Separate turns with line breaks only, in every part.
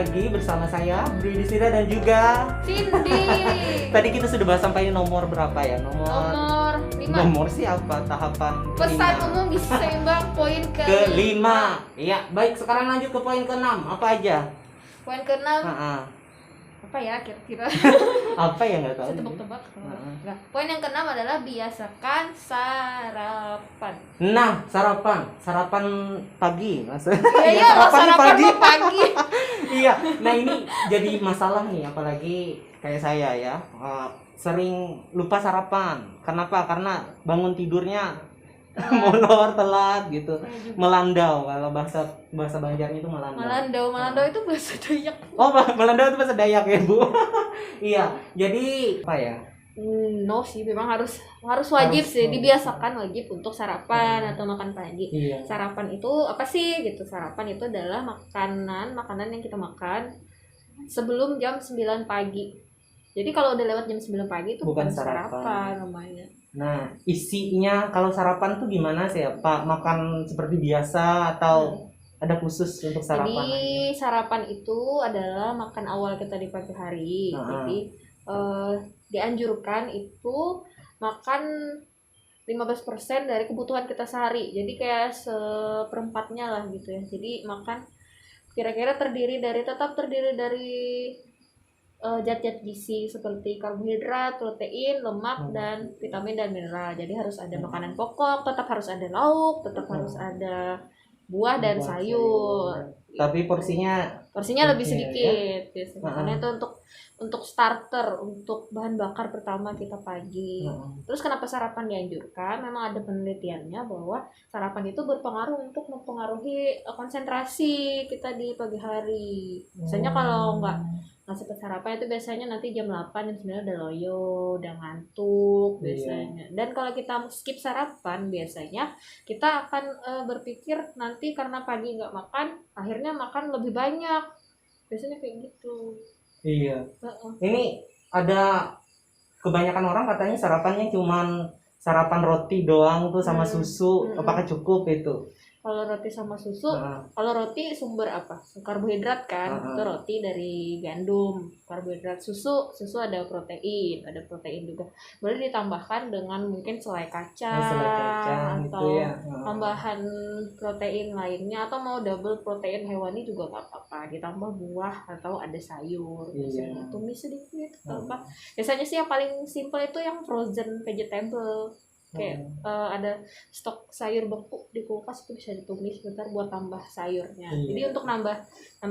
lagi bersama saya Bri Disira dan juga
Cindy.
tadi kita sudah bahas sampai nomor berapa ya?
Nomor 5.
Nomor siapa? Tahapan
Pesan
kelima.
umum bisa seimbang poin
ke-5. Iya, baik sekarang lanjut ke poin ke-6. Apa aja?
Poin ke-6
Heeh.
apa ya kira-kira?
Apa ya nggak tahu.
Bisa tebak-tebak.
Heeh.
Nah, poin yang ke-6 adalah biasakan sarapan.
Nah, sarapan pagi maksudnya.
Iya, sarapan pagi.
Iya, nah ini jadi masalah nih, apalagi kayak saya ya, sering lupa sarapan. Kenapa? Karena bangun tidurnya molor, telat gitu, melandau. Kalau bahasa Banjarnya itu melandau.
Melandau itu bahasa Dayak.
Oh, melandau itu bahasa Dayak ya, Bu. Iya, jadi apa ya?
No sih, memang harus wajib
Harus
sih,
wajib.
dibiasakan wajib untuk sarapan atau makan pagi.
Iya.
Sarapan itu apa sih gitu? Sarapan itu adalah makanan yang kita makan sebelum jam 9 pagi. Jadi kalau udah lewat jam 9 pagi itu
Bukan
bukan
sarapan.
sarapan namanya.
Nah, isinya kalau sarapan tuh gimana sih ya, Pak? Makan seperti biasa atau ada khusus untuk sarapan?
Jadi sarapan itu adalah makan awal kita di pagi hari. Jadi dianjurkan itu makan 15% dari kebutuhan kita sehari. Jadi kayak seperempatnya lah gitu ya. Jadi makan kira-kira tetap terdiri dari zat-zat gizi seperti karbohidrat, protein, lemak, dan vitamin dan mineral. Jadi harus ada makanan pokok, tetap harus ada lauk, tetap harus ada buah dan sayur.
Tapi porsinya
lebih
kecil,
sedikit biasanya.
ya?
Karena itu untuk starter, untuk bahan bakar pertama kita pagi. Terus kenapa sarapan dianjurkan? Memang ada penelitiannya bahwa sarapan itu berpengaruh untuk mempengaruhi konsentrasi kita di pagi hari. Biasanya kalau nggak sempat sarapan itu biasanya nanti jam 8, jam 9 udah loyo, udah ngantuk biasanya. Dan kalau kita skip sarapan biasanya kita akan berpikir nanti karena pagi nggak makan, akhirnya makan lebih banyak. Biasanya kayak gitu.
Iya. Ini ada kebanyakan orang katanya sarapannya cuman sarapan roti doang tuh sama susu. Apakah cukup itu?
Kalau roti sama susu, kalau roti sumber apa? Karbohidrat kan, itu roti dari gandum, karbohidrat. Susu ada protein juga. Boleh ditambahkan dengan mungkin selai kacang
Gitu
atau
ya.
tambahan protein lainnya, atau mau double protein hewani juga nggak apa-apa. Ditambah buah atau ada sayur, biasanya tumis sedikit. Apa? Biasanya sih yang paling simple itu yang frozen vegetable. Kayak ada stok sayur beku di kulkas, itu bisa ditumis bentar buat tambah sayurnya. Jadi untuk nambah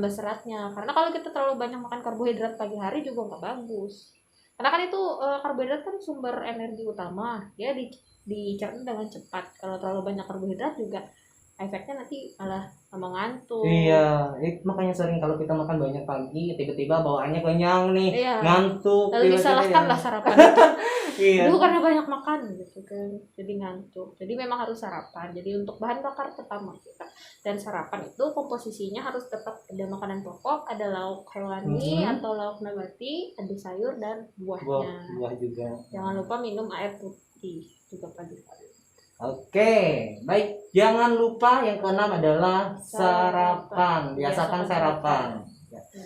seratnya. Karena kalau kita terlalu banyak makan karbohidrat pagi hari juga nggak bagus. Karena kan itu karbohidrat kan sumber energi utama, ya dicerna dengan cepat. Kalau terlalu banyak karbohidrat juga efeknya nanti malah ngantuk.
Iya, makanya sering kalau kita makan banyak pagi, tiba-tiba bawaannya kenyang nih, ngantuk.
Lalu disalahkan lah sarapan.
Iya.
Dulu karena banyak makan gitu kan, jadi ngantuk. Jadi memang harus sarapan. Jadi untuk bahan bakar pertama kita. Dan sarapan itu komposisinya harus tetap ada makanan pokok, ada lauk hewani atau lauk nabati, ada sayur dan buahnya.
Buah juga.
Jangan lupa minum air putih juga pagi-pagi.
Oke, baik. Jangan lupa yang keenam adalah sarapan. Biasakan sarapan.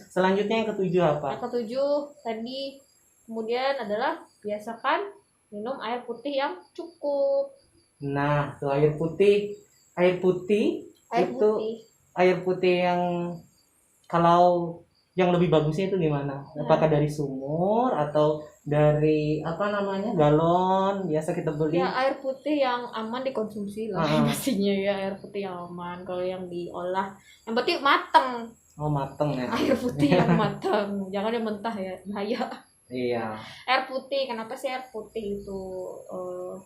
Selanjutnya yang ketujuh apa?
Yang ketujuh tadi kemudian adalah biasakan minum air putih yang cukup.
Nah, tuh air putih yang kalau yang lebih bagusnya itu gimana? Apakah dari sumur atau dari galon biasa kita beli?
Ya, air putih yang aman dikonsumsi lah pastinya ya, air putih yang aman. Kalau yang diolah, yang penting matang.
Oh, matang ya.
Air putih yang matang, jangan yang mentah ya, bahaya.
Iya.
Air putih, kenapa sih air putih itu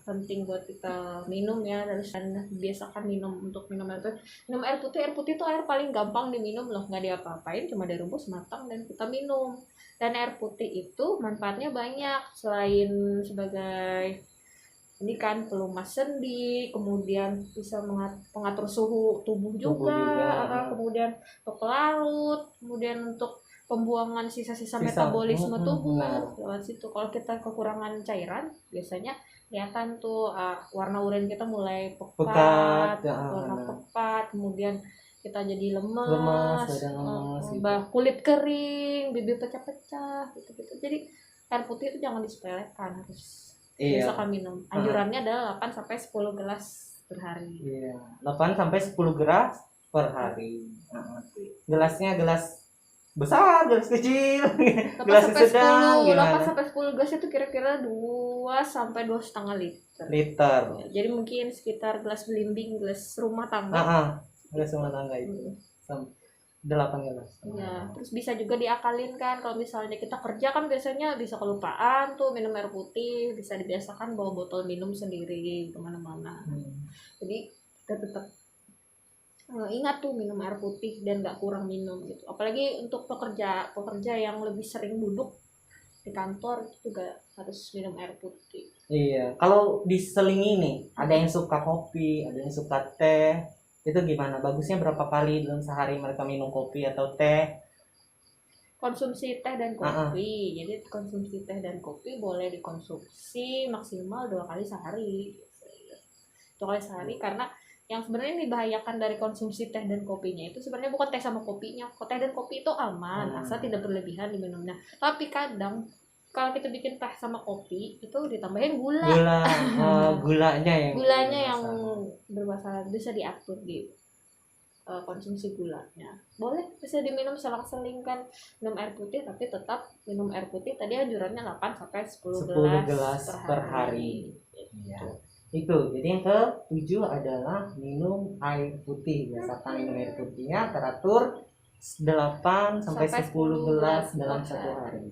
penting buat kita minum ya? Dan biasakan untuk minum air putih. Minum air putih itu air paling gampang diminum loh, nggak diapa-apain, cuma direbus matang dan kita minum. Dan air putih itu manfaatnya banyak, selain sebagai ini kan pelumas sendi, kemudian bisa mengatur suhu tubuh juga. Kemudian untuk pelarut, kemudian untuk pembuangan sisa-sisa metabolisme tubuh lewat situ. Kalau kita kekurangan cairan, biasanya kelihatan tuh warna urin kita mulai pekat, warna pekat, kemudian kita jadi
lemas,
lemas,
badan lemas gitu.
kulit kering, bibir pecah-pecah gitu-gitu. Jadi air putih itu jangan disepelekan, harus
Iya.
biasakan minum. Anjurannya adalah 8 sampai 10 gelas per hari.
Iya, 8 sampai 10 gelas per hari. Gelasnya gelas besar, gelas kecil,
8
gelas
sampai
sedang
10, 8
gimana?
sampai 10 gelas itu kira-kira 2 sampai 2,5 liter.
Liter.
Ya, jadi mungkin sekitar gelas belimbing, gelas rumah tangga.
Gelas rumah tangga itu. 8 gelas.
Ya, terus bisa juga diakalin kan kalau misalnya kita kerja kan biasanya bisa kelupaan tuh minum air putih, bisa dibiasakan bawa botol minum sendiri kemana-mana. Jadi kita tetap ingat tuh minum air putih dan nggak kurang minum gitu. Apalagi untuk pekerja yang lebih sering duduk di kantor itu juga harus minum air putih.
Iya, kalau diselingi nih, ada yang suka kopi, ada yang suka teh, itu gimana? Bagusnya berapa kali dalam sehari mereka minum kopi atau teh?
Konsumsi teh dan kopi. Jadi konsumsi teh dan kopi boleh dikonsumsi maksimal 2 kali sehari. 2 kali sehari karena yang sebenarnya dibahayakan dari konsumsi teh dan kopinya itu sebenarnya bukan teh sama kopinya. Teh dan kopi itu aman asal tidak berlebihan diminumnya. Tapi kadang kalau kita bikin teh sama kopi itu ditambahin gula. Gulanya yang bermasalah bisa diatur di konsumsi gulanya. Boleh bisa diminum selang-seling kan minum air putih, tapi tetap minum air putih tadi anjurannya 8 sampai 10 gelas per hari.
Ya. Itu, jadi yang ke-7 adalah minum air putih. Biasakan minum air putihnya teratur 8 sampai 10 gelas dalam satu hari.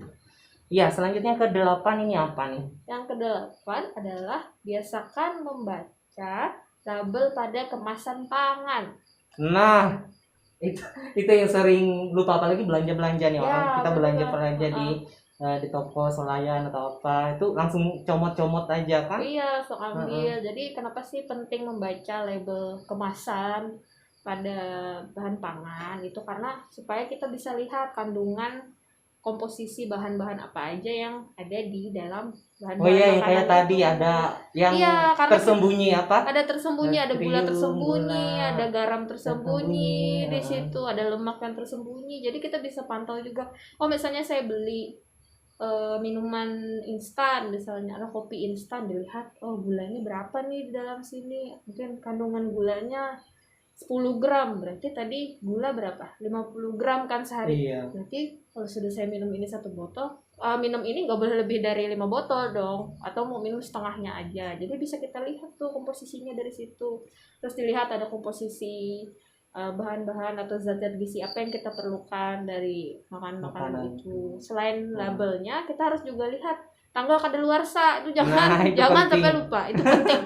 Iya, selanjutnya ke-8 ini apa nih?
Yang ke-8 adalah biasakan membaca label pada kemasan pangan.
Nah, itu yang sering lupa, apalagi belanja nih orang. Kita belanja di toko swalayan atau apa, itu langsung comot-comot aja kan?
Iya, sok ambil. Jadi kenapa sih penting membaca label kemasan pada bahan pangan itu? Karena supaya kita bisa lihat kandungan komposisi bahan-bahan apa aja yang ada di dalam bahan-bahan
yang kayak tadi ada yang tersembunyi apa?
Ada tersembunyi, ada gula tersembunyi, ada garam tersembunyi di situ, ada lemak yang tersembunyi. Jadi kita bisa pantau juga. Oh, misalnya saya beli minuman instan, misalnya ada kopi instan, dilihat oh gulanya berapa nih di dalam sini, mungkin kandungan gulanya 10 gram, berarti tadi gula berapa? 50 gram kan sehari.
Iya.
Berarti kalau sudah saya minum ini 1 botol, minum ini nggak boleh lebih dari 5 botol dong, atau mau minum setengahnya aja. Jadi bisa kita lihat tuh komposisinya dari situ. Terus dilihat ada komposisi bahan-bahan atau zat-zat gizi apa yang kita perlukan dari makanan itu. Selain labelnya, kita harus juga lihat tanggal kadaluarsa. Itu jangan sampai lupa, itu penting.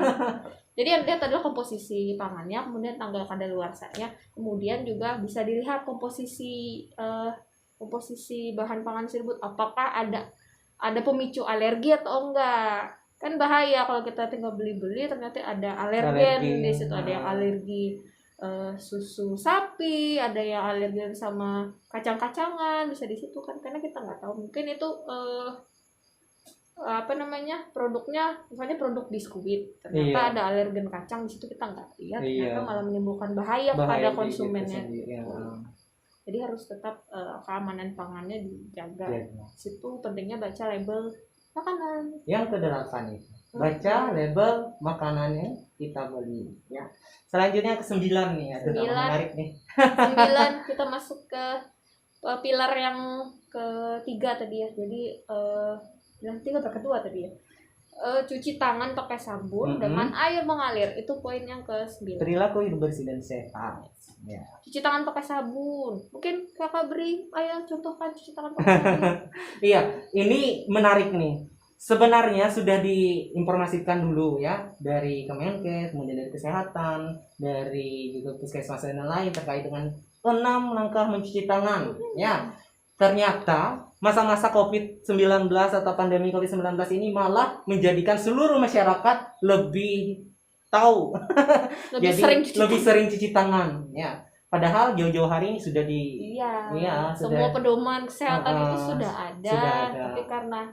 Jadi yang dilihat adalah komposisi pangannya, kemudian tanggal kadaluarsanya, kemudian juga bisa dilihat komposisi bahan pangan tersebut, apakah ada pemicu alergi atau enggak. Kan bahaya kalau kita tinggal beli-beli ternyata ada alergen di situ, ada yang alergi susu sapi, ada yang alergen sama kacang-kacangan, bisa di situ kan, karena kita nggak tahu, mungkin itu produknya, misalnya produk biskuit, ternyata ada alergen kacang di situ, kita nggak lihat, ternyata malah menimbulkan bahaya kepada konsumennya. Jadi harus tetap keamanan pangannya dijaga. Situ pentingnya baca label makanan.
Yang ke-8 itu baca label makanannya kita beli ya. Selanjutnya ke-9 nih, ada menarik nih.
9 kita masuk ke pilar yang ketiga tadi ya. Jadi yang kedua tadi ya. Cuci tangan pakai sabun dengan air mengalir, itu poin yang ke-9.
Perilaku hidup bersih dan sehat. Ya.
Cuci tangan pakai sabun. Mungkin Kakak beri, ayo contohkan cuci tangan pakai sabun.
Iya, ini menarik nih. Sebenarnya sudah diinformasikan dulu ya dari Kemenkes, kemudian dari kesehatan, dari juga puskesmas dan lain terkait dengan 6 langkah mencuci tangan. Ya, ternyata masa-masa COVID-19 atau pandemi COVID-19 ini malah menjadikan seluruh masyarakat lebih tahu, lebih sering cuci tangan. Ya, padahal jauh-jauh hari ini sudah
semua pedoman kesehatan itu sudah ada. Tapi karena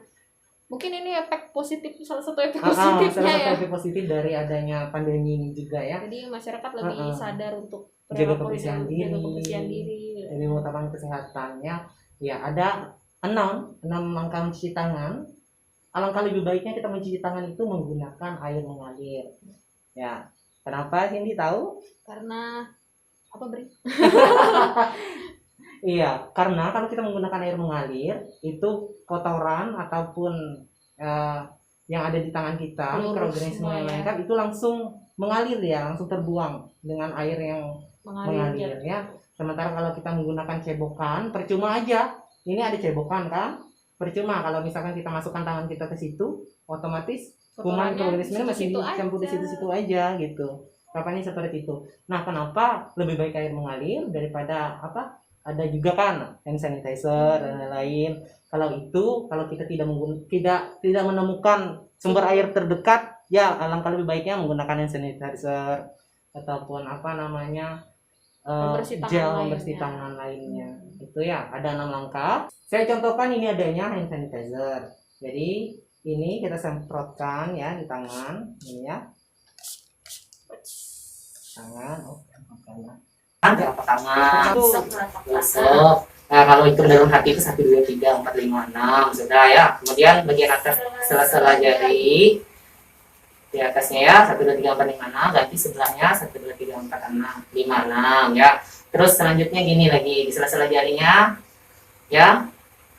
Mungkin ini efek positif, salah satu efek
salah
positifnya
satu
ya.
efek positif dari adanya pandemi ini juga ya.
Jadi masyarakat lebih sadar untuk
Jaga
perilaku
kebersihan
hidup,
diri,
jaga kebersihan diri.
jadi mengutamakan kesehatannya. Ya ada enam langkah mencuci tangan. Alangkah lebih baiknya kita mencuci tangan itu menggunakan air mengalir. Ya, kenapa Cindy tahu?
Karena apa, Bri?
Iya, karena kalau kita menggunakan air mengalir, itu kotoran ataupun eh, yang ada di tangan kita,
Lurus
mikroorganisme
semua
yang
ya.
lengkap itu langsung mengalir ya, langsung terbuang dengan air yang mengalir ya. Sementara kalau kita menggunakan cebokan, percuma aja. Ini ada cebokan kan? Percuma kalau misalkan kita masukkan tangan kita ke situ, otomatis kuman mikroorganisme masih campur di situ-situ aja gitu. Kapannya seperti itu. Nah, kenapa lebih baik air mengalir daripada apa? Ada juga kan hand sanitizer dan lain-lain. Kalau kita tidak menemukan sumber air terdekat, ya alangkah lebih baiknya menggunakan hand sanitizer ataupun apa namanya gel membersih tangan lainnya. Itu ya, ada 6 langkah. Saya contohkan ini adanya hand sanitizer. Jadi ini kita semprotkan ya di tangan, ini ya. Tangan, telapak tangan, gosok. Nah, kalau hitung dalam hati itu 1, 2, 3, 4, 5, 6 sudah ya. Kemudian bagian atas sela-sela jari di atasnya ya 1, 2, 3, 4, 5, 6, ganti sebelahnya 1, 2, 3, 4, 6, 5, 6 ya. Terus selanjutnya gini lagi di sela-sela jarinya ya.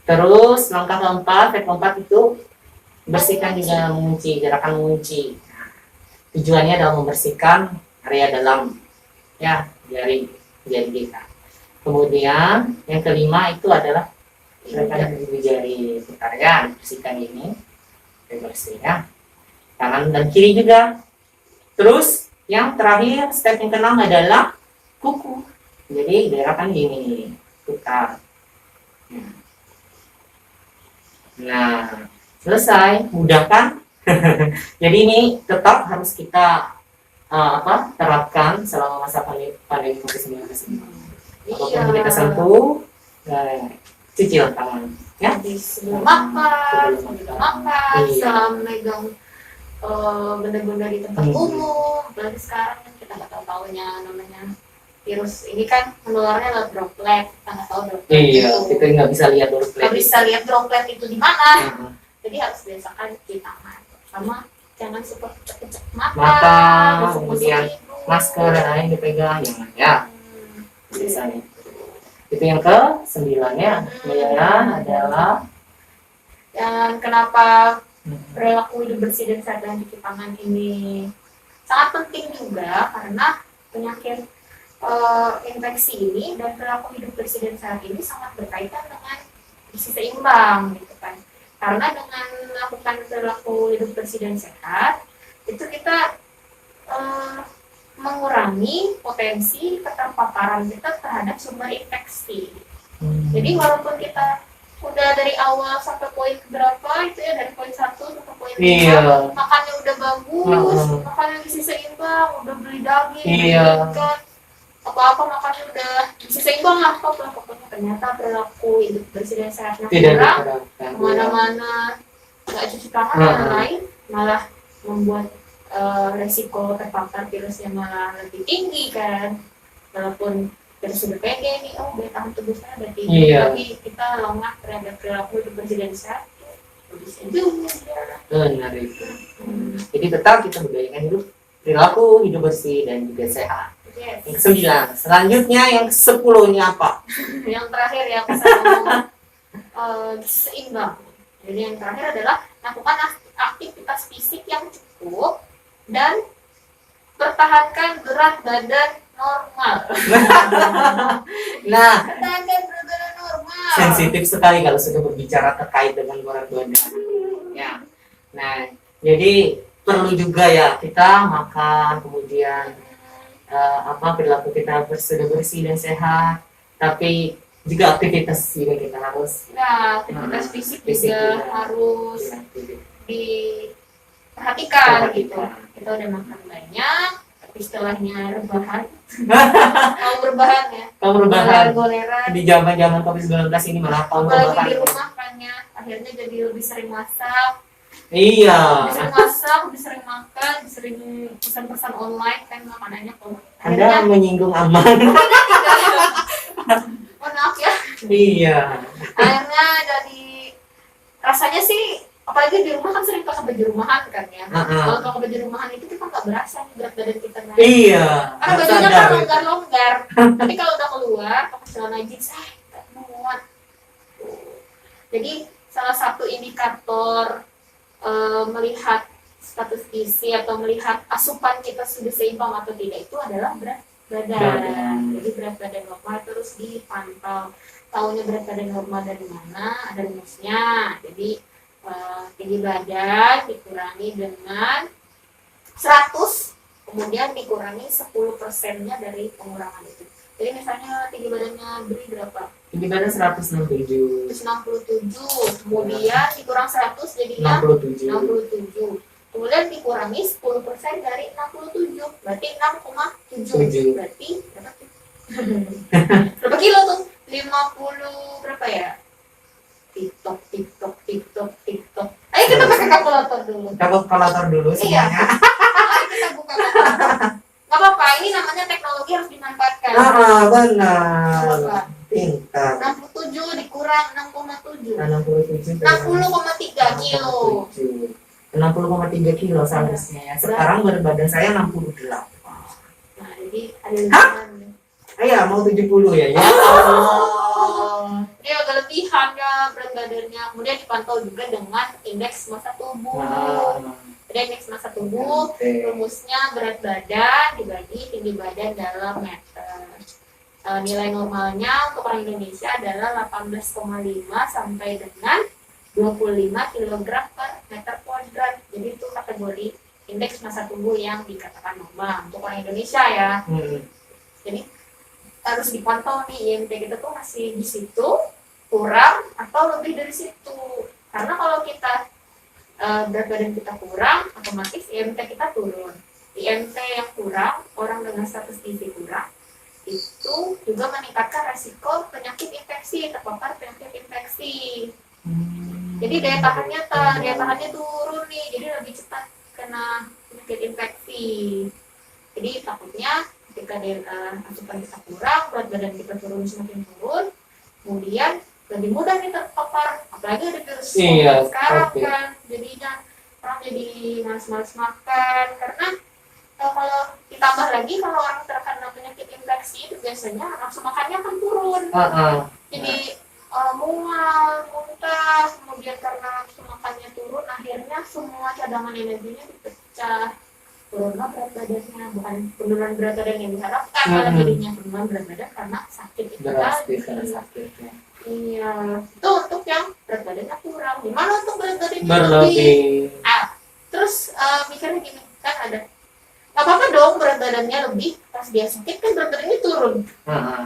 Terus langkah keempat itu bersihkan juga mengunci, gerakan mengunci. Nah, tujuannya adalah membersihkan area dalam ya jari kita. Kemudian yang kelima itu adalah gerakan gigi jari. Bentar ya, bersihkan ini, bersih ya. Kanan dan kiri juga. Terus yang terakhir step yang keenam adalah kuku. Jadi gerakan gini, putar. Nah, selesai, mudah kan? Jadi ini tetap harus kita terapkan selama masa pandemi COVID-19 ini. Apapun kita sentuh, cuci tangan. Ya,
sebelum makan, selama megang benda-benda di tempat umum. Apalagi sekarang kan kita nggak tahu-tahunya namanya virus ini kan menularnya lewat droplet, kita nggak tahu droplet.
Iya, kita nggak bisa lihat droplet.
Nggak bisa lihat droplet itu di mana. Jadi harus biasakan cuci tangan. Sama jangan suka cek mata,
kemudian masker dan lain dipegang, jangan ya. Biasanya. Itu yang ke-9 ya. Kemudian adalah
yang kenapa perilaku hidup bersih dan sehat dan cuci tangan ini sangat penting juga karena penyakit infeksi ini dan perilaku hidup bersih dan sehat ini sangat berkaitan dengan gizi seimbang gitu kan. Karena dengan melakukan perilaku hidup bersih dan sehat itu kita mengurangi potensi keterpaparan kita terhadap sumber infeksi. Jadi walaupun kita udah dari awal sampai poin berapa itu ya, dari poin 1 sampai poin 5 makannya udah bagus, makannya gizi seimbang, udah beli daging, beli ikan, apa-apa makannya udah gizi seimbang lah, pokoknya ternyata perilaku hidup bersih dan sehatnya kurang, kemana-mana nggak cuci tangan dan lain, malah membuat resiko terpapar virusnya malah lebih tinggi kan. Walaupun virus sudah pede nih, daya tahan tubuh saya udah tinggi, tapi kita lengah terhadap perilaku hidup bersih dan sehat, bisa juga.
Benar itu. Jadi tetap kita budayakan hidup perilaku hidup bersih dan juga sehat.
Yes.
Yang ke-9. Selanjutnya yang ke-10 ini apa?
Yang terakhir yang saya seimbang. Jadi yang terakhir adalah lakukan aktivitas fisik yang cukup dan pertahankan berat badan normal.
Nah,
Pertahankan berat badan normal.
sensitif sekali kalau sudah berbicara terkait dengan berat badan. Ya. Nah, jadi perlu juga ya kita makan, kemudian perilaku kita sudah bersih dan sehat, tapi juga aktivitas juga kita harus.
Nah, aktivitas fisik juga harus diperhatikan gitu. Kita udah makan banyak, istilahnya rebahan. Mau berbahan ya.
Kamu rebahan
Goler-goleran.
di zaman COVID-19 ini malah kamu
Apalagi
rebahan.
di rumah kan ya. Akhirnya jadi lebih sering masak.
Iya.
Lebih sering masak, lebih sering makan, lebih sering pesan-pesan online kan makanannya kok.
Anda menyinggung aman.
Oh, maaf ya.
Iya.
Akhirnya jadi rasanya sih apalagi di rumah kan sering pakai baju rumahan kan ya. Kalau pakai baju rumahan itu kita nggak berasa nih berat badan kita naik.
Iya.
Karena bajunya kan longgar-longgar. Tapi kalau udah keluar pakai celana jeans, nggak muat. Jadi salah satu indikator melihat status gizi atau melihat asupan kita sudah seimbang atau tidak itu adalah berat badan. Jadi berat badan normal terus dipantau. Tahunya berat badan normal dari mana? Ada rumusnya. Jadi tinggi badan dikurangi dengan 100, kemudian dikurangi 10%-nya dari pengurangan itu. Jadi misalnya tinggi badannya beri berapa?
Tinggi badan 167.
167, kemudian dikurang 100 jadinya 67. Kemudian dikurangi 10% dari 67, berarti 6,7. Berarti berapa tuh? Berapa kilo tuh? 50 berapa ya? TikTok. Ayo kita pakai kalkulator dulu.
Kalkulator dulu
Iya.
semuanya.
Ayo kita buka kalkulator. Gak apa-apa, ini namanya teknologi harus dimanfaatkan.
Benar. Pintar.
67 dikurang 6,7.
60,3
kilo.
60,3 kilo seharusnya ya. Sekarang berat badan saya 68.
Nah, jadi ada lebihan.
Iya, mau 70 ya. Ya Allah.
Dia agak lebihan ya berat badannya. Kemudian dipantau juga dengan indeks massa tubuh. Jadi indeks massa tubuh, rumusnya berat badan dibagi tinggi badan dalam meter. Nilai normalnya untuk orang Indonesia adalah 18,5 sampai dengan 25 kg per meter kuadrat. Jadi itu kategori indeks massa tubuh yang dikatakan normal untuk orang Indonesia ya. Jadi harus dipantau nih IMT kita tuh masih di situ, kurang atau lebih dari situ. Karena kalau kita berat badan kita kurang, otomatis IMT kita turun. IMT yang kurang, orang dengan status gizi kurang, itu juga meningkatkan resiko penyakit infeksi, terpapar penyakit infeksi. Jadi daya tahannya turun nih, jadi lebih cepat kena penyakit infeksi. Jadi takutnya ketika asupan kita kurang, berat badan kita semakin turun, kemudian lebih mudah nih terpapar, apalagi ada virus sekarang kan, jadinya orang jadi malas-malas makan. Karena kalau ditambah lagi kalau orang terkena penyakit infeksi itu biasanya nafsu makannya akan turun. Jadi mual, muntah, kemudian karena nafsu makannya turun, akhirnya semua cadangan energinya dipecah. Turunlah berat badannya, bukan penurunan berat badan yang diharapkan, malah jadinya penurunan berat badan karena sakit itu tadi. Iya, itu untuk yang berat badannya kurang. Gimana untuk berat badannya lebih? Terus mikirnya gini, kan ada nggak apa-apa dong berat badannya lebih, pas dia sakit kan berat badannya turun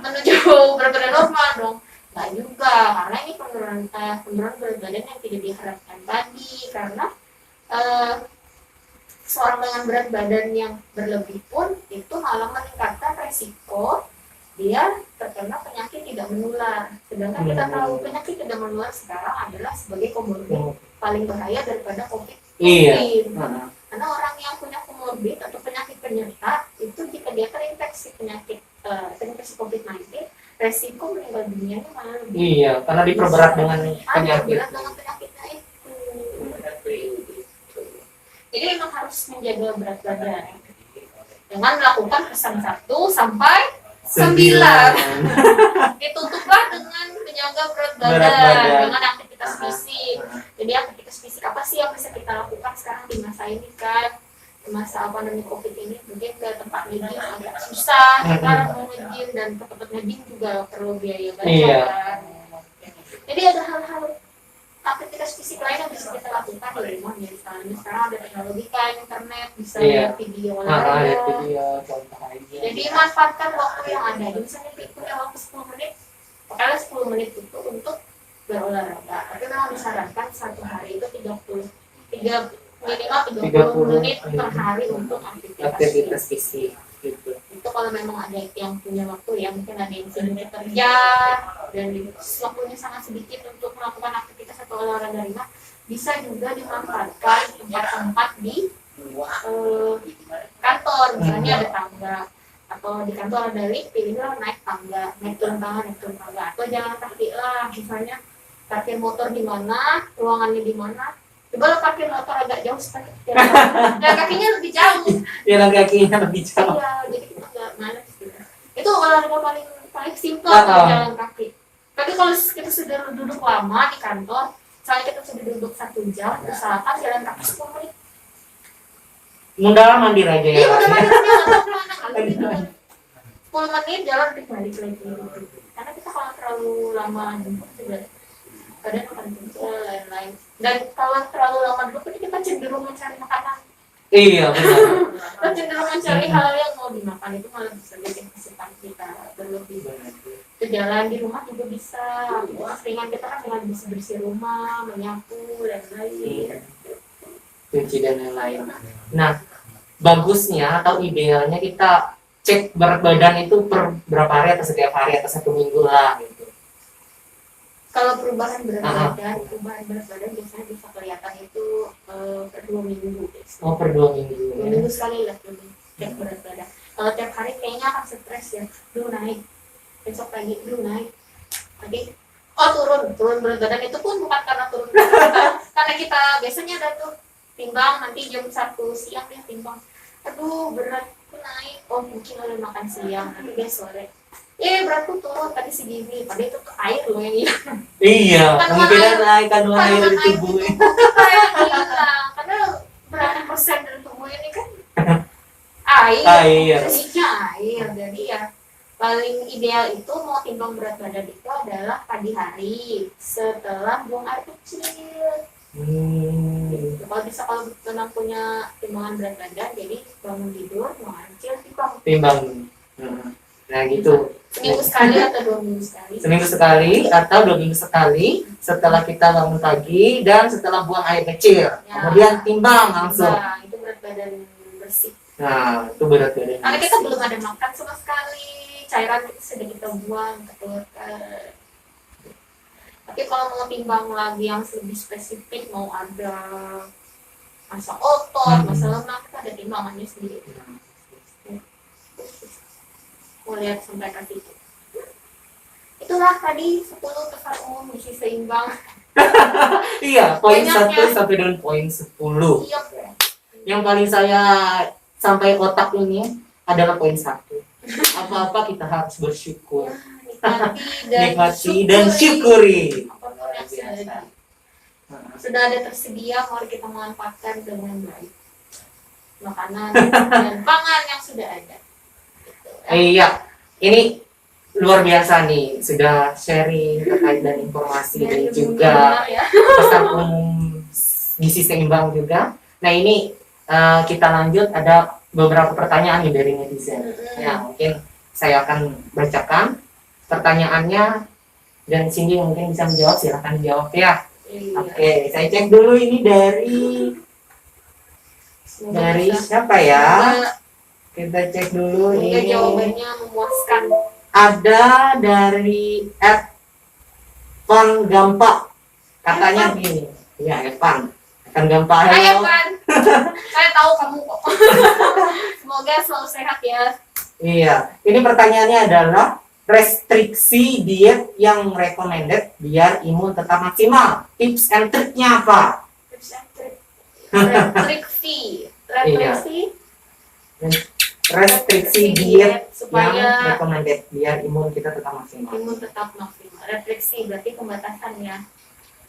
menuju berat badan normal dong. Nggak juga, karena ini penurunan berat badan yang tidak diharapkan tadi. Karena seorang dengan berat badan yang berlebih pun itu malah meningkatkan resiko dia terkena penyakit tidak menular. Sedangkan kita tahu penyakit tidak menular sekarang adalah sebagai komorbid paling bahaya daripada COVID. Karena orang yang punya komorbid atau penyakit penyerta itu jika dia terinfeksi terinfeksi COVID-19, resiko meninggal dunianya malah lebih.
Iya, karena diperberat dengan penyakit.
Jadi memang harus menjaga berat badan dengan melakukan pesan 1 sampai 9. Ditutuplah dengan menjaga berat badan dengan aktivitas fisik. Jadi aktivitas fisik apa sih yang bisa kita lakukan sekarang di masa ini kan? Di masa pandemi COVID ini mungkin ke tempat nge-gym agak susah sekarang mau nge-gym, dan ke tempat nge-gym juga perlu biaya banyak kan. Jadi ada hal-hal aktivitas fisik lain yang bisa kita lakukan di rumah. Misalnya sekarang ada teknologi kan, internet, bisa lihat video olahraga. Jadi manfaatkan waktu yang ada. Jadi misalnya punya waktu 10 menit, pakailah 10 menit itu untuk berolahraga. Tapi memang disarankan satu hari itu minimal 30 menit per hari untuk aktivitas fisik. kalau memang ada yang punya waktu ya, mungkin ada yang sibuk kerja dan waktunya sangat sedikit untuk melakukan aktivitas atau olahraga ringan, bisa juga dimanfaatkan tempat-tempat di kantor, misalnya ada tangga atau di kantor ada lift, pilihlah naik tangga, naik turun tangga, atau jalan kaki lah, misalnya parkir motor di mana, ruangannya di mana. Coba lo parkir motor agak jauh sekali, jalan kakinya lebih jauh.
Jalan kakinya lebih jauh.
Iya, jadi kita nggak males gitu. Itu olahraga paling paling simpel jalan kaki. Tapi kalau kita sudah duduk lama di kantor, misalnya kita sudah duduk 1 jam, usahakan jalan kaki 10 menit.
Mudah mandir aja ya.
Iya, udah
Pak, ya.
mandir aja, 10 menit jalan balik lagi. Karena kita kalau terlalu lama duduk juga kadang akan muncul lain-lain. Dan kalau terlalu lama duduk kita cenderung mencari makanan.
Iya benar.
Kita cenderung mencari hal yang mau dimakan, itu malah bisa bikin asupan kita berlebih. Ke jalan di rumah juga bisa. Ringan kita kan dengan bersih rumah, menyapu dan lain.
Cuci dan lain-lain. Nah, bagusnya atau idealnya kita cek berat badan itu per berapa hari atau setiap hari atau 1 minggu lah gitu.
Kalau perubahan berat badan biasanya bisa kelihatan itu per 2 minggu.
Oh, per 2 minggu.
2 minggu sekali lah cek berat badan. Kalau tiap hari kayaknya akan stres ya. Dulu naik, besok lagi dulu naik, lagi turun berat badan. Itu pun bukan karena turun berat badan, karena kita biasanya ada tuh timbang nanti jam 1 siang ya timbang. Aduh beratku naik, mungkin udah makan siang, nanti dia sore. Beratku turun tadi segini, padahal itu air loh yang hilang.
Iya, kemungkinan naik kandungan air di
Air
tubuh.
hilang, karena berapa persen dari tubuh ini kan
Air.
Isinya air. Jadi ya paling ideal itu mau timbang berat badan itu adalah pagi hari setelah buang air kecil. Gitu. Kalau bisa, kalau memang punya timbangan berat badan, jadi bangun tidur buang air kecil
Timbang. Nah gitu.
Seminggu sekali atau 2 minggu sekali.
Seminggu sekali atau 2 minggu sekali setelah kita bangun pagi dan setelah buang air kecil.
Ya.
Kemudian timbang langsung.
Nah, itu berat badan bersih.
Nah, itu berat badan.
Karena kita belum ada makan sama sekali, cairan itu sudah kita buang, kita keluarkan. Tapi kalau mau timbang lagi yang lebih spesifik, mau ada masa otot, masa lemak, kita ada timbangannya sendiri. Mau lihat sampai ke situ. Itulah tadi 10 pesan umum gizi seimbang.
Iya, poin
Banyaknya.
1 sampai dengan poin 10.
Iya.
Yang paling saya sampai otak ini adalah poin 1. Apa-apa kita harus bersyukur. Nikmati dan syukuri.
Apapun yang sudah ada. Sudah ada tersedia, mari kita manfaatkan dengan baik. Makanan dan pangan yang sudah ada. Gitu, ya.
Iya, ini luar biasa nih, sudah sharing terkait dan informasi dan juga
benar, ya.
pesan umum gizi seimbang juga. Nah ini kita lanjut, ada beberapa pertanyaan nih dari netizen. Ya mungkin saya akan bacakan pertanyaannya dan Cindy mungkin bisa menjawab, silahkan dijawab ya.
Iya.
Oke, saya cek dulu ini dari siapa ya? Kita cek dulu
Semoga
ini.
jawabannya memuaskan.
Ada dari Evan Gampa, katanya gini. Ya Evan Gampa,
Hai
halo.
Evan, saya tahu kamu kok. Semoga selalu sehat ya.
Iya, ini pertanyaannya adalah restriksi diet yang recommended biar imun tetap maksimal. Tips and triknya apa?
Tips and trick. Restriksi.
Restriksi diet yang
supaya
recommended biar imun kita tetap maksimal.
imun tetap maksimal. Refleksi berarti pembatasan ya.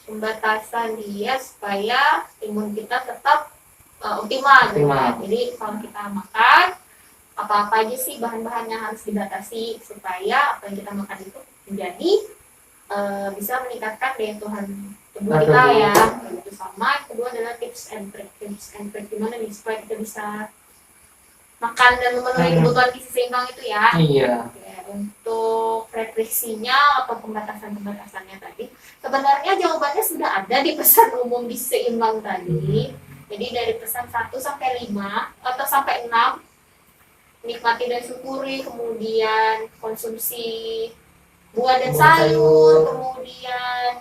Pembatasan diet supaya imun kita tetap optimal. Gitu kan. Jadi kalau kita makan apa-apa aja sih bahan-bahannya harus dibatasi supaya apa yang kita makan itu menjadi bisa meningkatkan daya tahan tubuh kita ya. Itu sama. Yang kedua adalah tips and trick. Tips and trick gimana nih supaya kita bisa makan dan memenuhi kebutuhan gizi seimbang itu ya.
Iya.
Oke, untuk restriksinya atau pembatasan-pembatasannya tadi, sebenarnya jawabannya sudah ada di pesan umum gizi seimbang tadi. Jadi dari pesan 1 sampai 5 atau sampai 6 nikmati dan syukuri, kemudian konsumsi buah dan
Buah sayur.
sayur, kemudian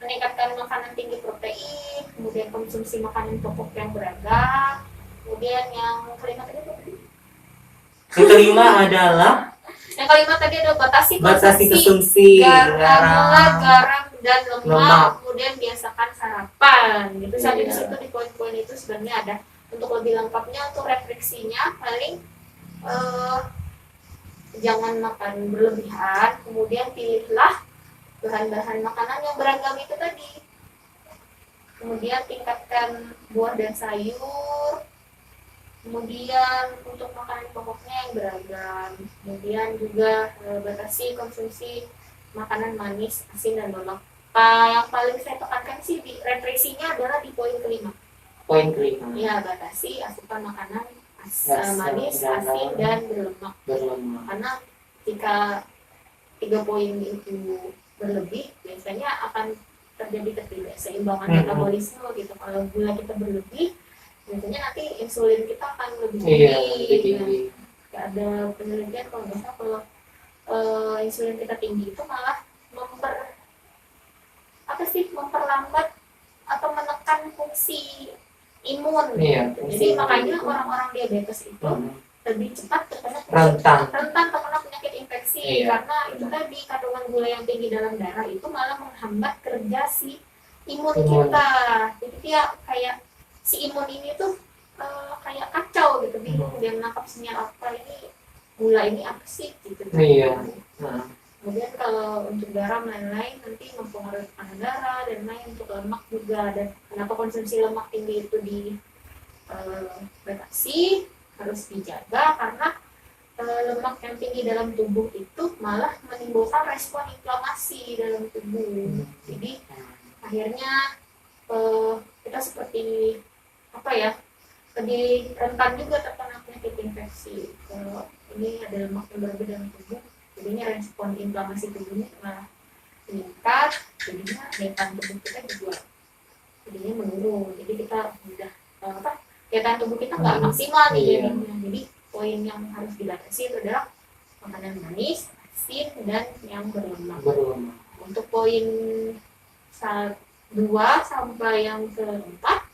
meningkatkan makanan tinggi protein, kemudian konsumsi makanan pokok yang beragam, kemudian yang kelima tadi apa tadi?
Yang kelima adalah
Yang kelima tadi adalah batasi
batasi konsumsi
gula, garam dan lemak,
Lemak.
kemudian biasakan sarapan. Gitu saja
Iya.
di situ di poin-poin itu sebenarnya ada. Untuk lebih lengkapnya untuk refleksinya paling jangan makan berlebihan, kemudian pilihlah bahan-bahan makanan yang beragam itu tadi. Kemudian tingkatkan buah dan sayur, kemudian untuk makanan pokoknya yang beragam, kemudian juga batasi konsumsi makanan manis, asin dan lemak. Yang paling saya tekankan sih di refleksinya adalah di poin kelima.
poin kelima
Ya, batasi asupan makanan
Asam
manis,
dan
asin dan berlemak.
berlemak.
Karena jika 3 poin itu berlebih, biasanya akan terjadi ketidakseimbangan metabolisme gitu. Kalau gula kita berlebih, biasanya nanti insulin kita akan lebih tinggi.
Iya, lebih tinggi.
Nah, ada penelitian kalau nggak salah kalau insulin kita tinggi itu malah memperlambat atau menekan fungsi imun.
Iya,
Jadi
fungsi
makanya
imun.
orang-orang diabetes itu lebih cepat terkena
Rentan.
terkena penyakit infeksi.
Iya.
Karena itu tadi kandungan gula yang tinggi dalam darah itu malah menghambat kerja si imun kita. Jadi dia kayak si imun ini tuh kayak kacau gitu, bingung dia menangkap sinyal apa ini, gula ini apa sih gitu.
Iya. Nah,
Kemudian kalau untuk garam lain-lain nanti mempengaruhi tekanan darah dan lain, untuk lemak juga. Dan kenapa konsumsi lemak tinggi itu dibatasi, harus dijaga karena lemak yang tinggi dalam tubuh itu malah menimbulkan respon inflamasi dalam tubuh. Jadi akhirnya kita seperti apa ya, lebih rentan juga terkena penyakit infeksi. Kalau ini ada lemak yang berlebih dalam tubuh, jadinya respon inflamasi tubuhnya malah meningkat, jadinya daya tahan tubuh kita juga jadinya menurun. Jadi kita udah daya tahan tubuh kita nggak maksimal nih jadinya. Jadi poin yang harus dibatasi itu adalah makanan manis, asin, dan yang berlemak.
berlemak.
Untuk poin 2 sampai yang keempat,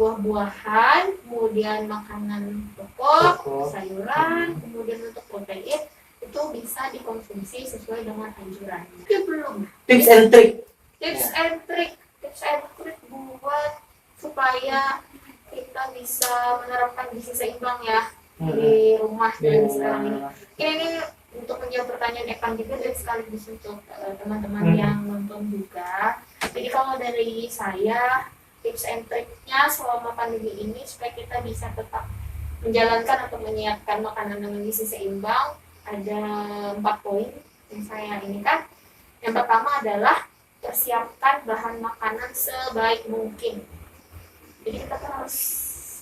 buah-buahan, kemudian makanan pokok, sayuran, kemudian untuk protein itu bisa dikonsumsi sesuai dengan anjuran. Oke, belum.
Tips and trick.
Tips and trick buat supaya kita bisa menerapkan gizi seimbang ya di rumah dan sekarang ini. Ini untuk menjawab pertanyaan Evan juga dan sekaligus untuk teman-teman yang nonton juga. Jadi kalau dari saya, tips and triknya selama pandemi ini supaya kita bisa tetap menjalankan atau menyiapkan makanan dengan gizi seimbang, ada 4 poin yang saya ini kan. Yang pertama adalah persiapkan bahan makanan sebaik mungkin. Jadi kita harus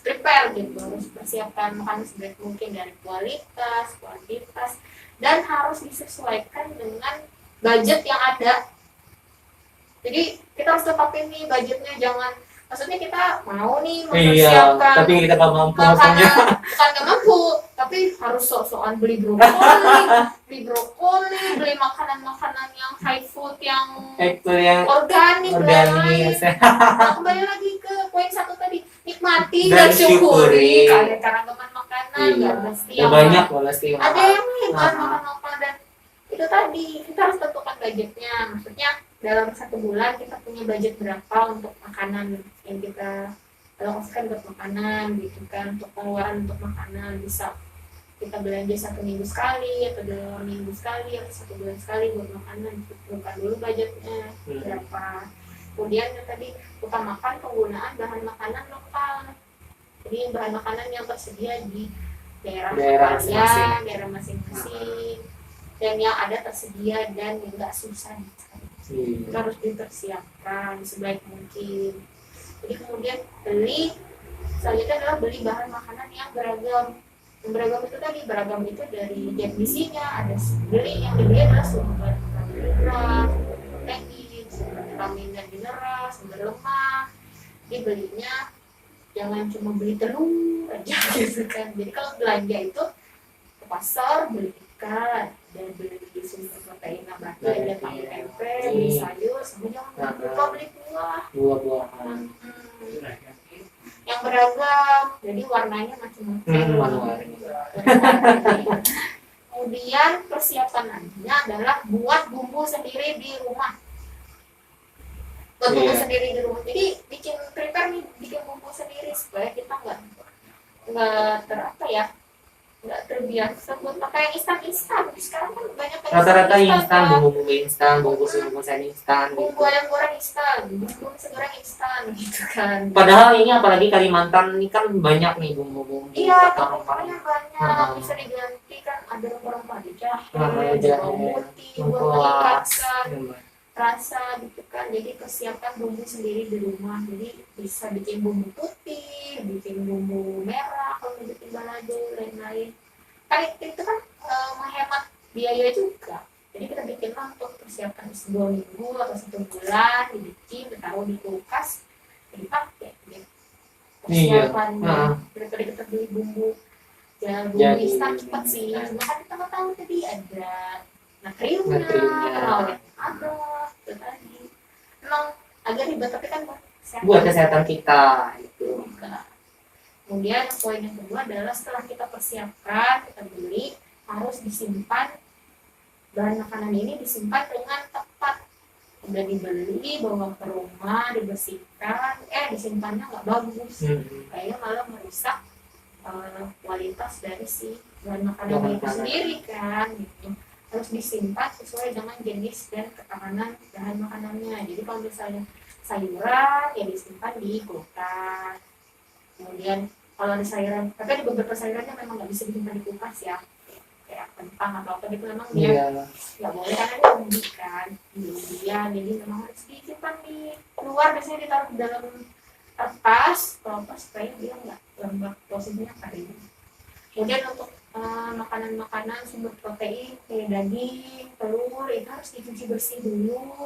prepare gitu, harus persiapkan makanan sebaik mungkin dari kualitas, kuantitas, dan harus disesuaikan dengan budget yang ada. Jadi kita harus tetapin nih budgetnya, jangan maksudnya kita mau nih mempersiapkan
tapi kita nggak mampu
makanan, bukan nggak mampu, tapi harus sok-sokan beli brokoli, beli makanan-makanan yang high food, yang organik. Nah, kembali lagi ke poin 1 tadi, nikmati dan syukuri keragaman makanan. Nggak mesti yang
banyak
ada yang lain makan dan itu tadi kita harus tentukan budgetnya. Maksudnya dalam 1 bulan kita punya budget berapa untuk makanan yang kita alokasikan buat makanan gitu kan. Untuk pengeluaran untuk makanan bisa kita belanja 1 minggu sekali atau 2 minggu sekali atau 1 bulan sekali buat makanan. Tentukan dulu budgetnya berapa. Kemudian yang tadi utamakan penggunaan bahan makanan lokal. Jadi bahan makanan yang tersedia di daerah masing-masing dan yang ada tersedia dan yang nggak susah dicari. Itu harus dipersiapkan sebaik mungkin. Jadi kemudian selanjutnya adalah beli bahan makanan yang beragam. Yang beragam itu tadi, beragam itu dari definisinya, ada yang dibeli adalah sumber karbohidrat, protein, sumber vitamin dan mineral, sumber lemak. Dibelinya jangan cuma beli telur aja gitu kan. Jadi kalau belanja itu pasar beli ikan, dan beli sumber protein nabati, ada pakai tempe, beli sayur, sama jangan lupa beli buah.
Buah-buahan.
Yang beragam, jadi warnanya macam-macam.
Warna-warni.
Kemudian persiapannya adalah buat bumbu sendiri di rumah. Buat bumbu
Iya.
sendiri di rumah. Jadi bikin prepare nih, bikin bumbu sendiri supaya kita nggak nggak terbiasa buat pakai yang instan. Sekarang kan banyak yang
Rata-rata instan,
kan.
bumbu-bumbu instan, bungkus-bungkusan instan
Bumbu
gitu.
ayam goreng instan, bumbu segoreng instan gitu kan.
Padahal ini apalagi Kalimantan ini kan banyak nih bumbu-bumbu
Iya,
atau
rempahnya banyak,
Hmm.
bisa diganti kan, ada rempah-rempah di jahe,
jahe,
bawang putih, buat
lengkuas.
meningkatkan rasa gitu kan. Jadi persiapkan bumbu sendiri di rumah, jadi bisa bikin bumbu putih, bikin bumbu merah kalau mau bikin balado, lain-lain. Kan itu kan menghemat biaya juga. Jadi kita bikinlah untuk persiapan 2 minggu atau 1 bulan, dibikin, ditaruh di kulkas, dipakai gitu. Persiapannya daripada kita beli bumbu bumbu
Jadi,
instan cepat sih, cuma kan kita nggak tahu tadi ada natriumnya,
Natriumnya.
pengawet ada, itu tadi memang agak ribet tapi kan
buat kesehatan kita itu.
juga. Kemudian poin yang kedua adalah setelah kita persiapkan, kita beli, harus disimpan, bahan makanan ini disimpan dengan tepat. Udah dibeli, bawa ke rumah, dibersihkan, disimpannya nggak bagus, kayaknya malah merusak kualitas dari si bahan makanan itu sendiri kan gitu. Harus disimpan sesuai dengan jenis dan ketahanan bahan makanannya. Jadi kalau misalnya sayuran ya disimpan di kulkas. Kemudian kalau ada sayuran, tapi ada beberapa sayurannya memang nggak bisa disimpan di kulkas ya, kayak kentang atau apa gitu memang dia
Iya.
nggak boleh karena dia umbi kan, jadi memang harus disimpan di luar, biasanya ditaruh di dalam kertas supaya dia nggak lembab, prosesnya kering. Kemudian untuk makanan-makanan sumber protein kayak daging, telur itu harus dicuci bersih dulu,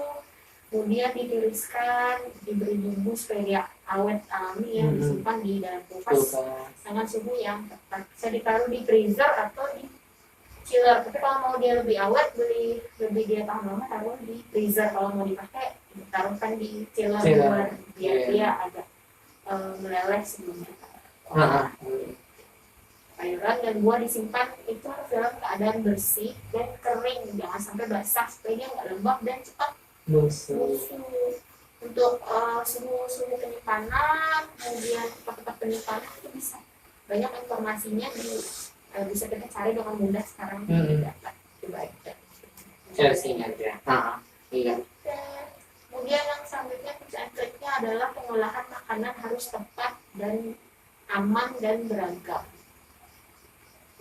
kemudian ditiriskan, diberi bumbu supaya dia awet alami ya, disimpan di dalam kulkas dengan suhu yang tepat. Bisa ditaruh di freezer atau di chiller, tapi kalau mau dia lebih awet, lebih dia tahan lama, taruh di freezer. Kalau mau dipakai ditaruhkan di chiller luar biar dia agak meleleh sebelumnya. Sayuran dan buah disimpan itu harus dalam keadaan bersih dan kering, jangan sampai basah supaya dia nggak lembab dan cepat busuk. Untuk suhu penyimpanan, kemudian tempat penyimpanan itu bisa banyak informasinya bisa kita cari dengan mudah sekarang dapat coba aja.
Versinya aja. Iya.
Kemudian yang selanjutnya tips and triknya adalah pengolahan makanan harus tepat dan aman dan beragam.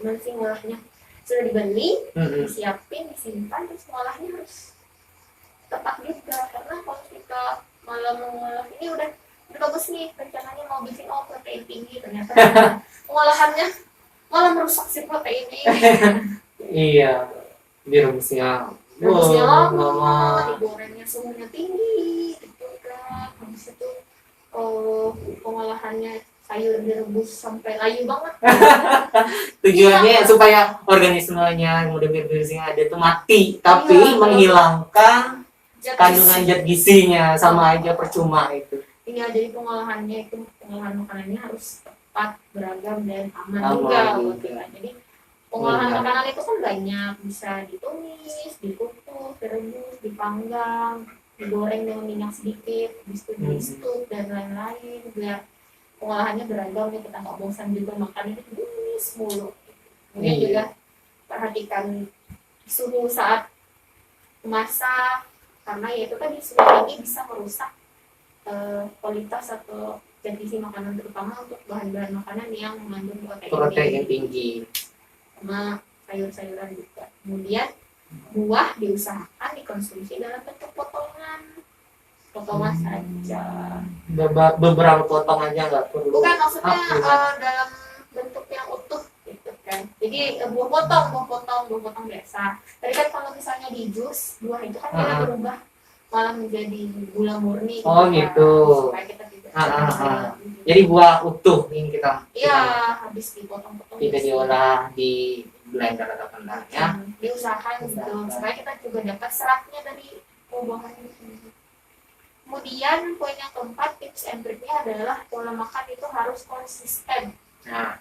Gimana sih ngolahnya? Sudah dibeli, disiapin, disimpan, terus ngolahnya harus tepat juga. Karena kalau kita malah mengolah ini udah bagus nih, rencananya mau bikin protein tinggi, ternyata pengolahannya malah merusak si protein ini.
Iya. Direbusnya
lama, digorengnya suhunya tinggi, gitu kan. Habis itu pengolahannya sayur direbus sampai layu banget.
Tujuannya supaya organismenya kemudian virusnya ada itu mati, tapi menghilangkan kandungan zat gizinya, sama aja percuma itu.
Iya, jadi pengolahan makanannya harus tepat, beragam dan aman juga buat kita. Jadi pengolahan makanan itu kan banyak, bisa ditumis, dikukus, direbus, dipanggang, digoreng dengan minyak sedikit, di-steam dan lain-lain, biar pengolahannya beragam ya, kita nggak bosan juga makan ini tumis mulu. Kemudian juga perhatikan suhu saat memasak, karena ya itu tadi suhu tinggi bisa merusak kualitas atau zat gizi makanan, terutama untuk bahan-bahan makanan yang mengandung
protein tinggi
sama sayur-sayuran juga. Kemudian buah diusahakan dikonsumsi dalam bentuk potongan saja.
Beberapa potong aja nggak perlu.
Bukan, maksudnya dalam bentuk yang utuh gitu kan. Jadi buah potong biasa. Tadi kan kalau misalnya di jus buah itu kan dia berubah malah menjadi gula murni.
Gitu.
Supaya kita tidak.
Jadi buah utuh yang kita.
Iya, habis dipotong-potong.
Tidak diolah di blender atau kendangnya.
Diusahakan gitu supaya kita juga dapat seratnya dari buah-buahan itu. Kemudian poin yang keempat, tips and triknya adalah pola makan itu harus konsisten.
Nah,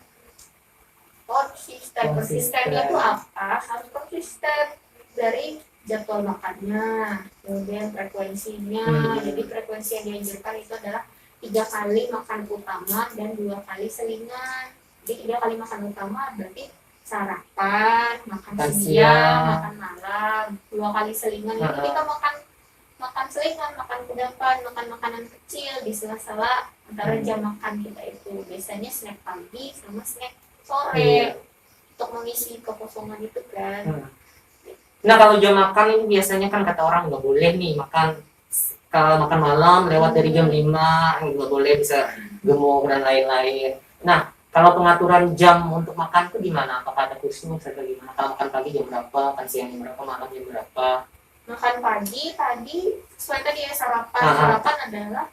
Konsistennya itu apa? Harus konsisten dari jadwal makannya, kemudian frekuensinya. Jadi frekuensi yang dianjurkan itu adalah 3 kali makan utama dan 2 kali selingan. Jadi 3 kali makan utama berarti sarapan, makan siang, makan malam. 2 kali selingan itu kita makan selingan, makan kudapan, makan makanan kecil di sela-sela antara jam makan kita itu. Biasanya snack pagi sama snack sore untuk mengisi kekosongan itu kan.
Nah kalau jam makan ini biasanya kan kata orang nggak boleh nih makan, kalau makan malam lewat dari jam 5 nggak boleh, bisa gemuk dan lain-lain. Nah kalau pengaturan jam untuk makan itu gimana? Apakah ada khusus atau gimana? Kalau makan pagi jam berapa, makan siang jam berapa, malam jam berapa?
Makan pagi tadi sesuai tadi ya, sarapan adalah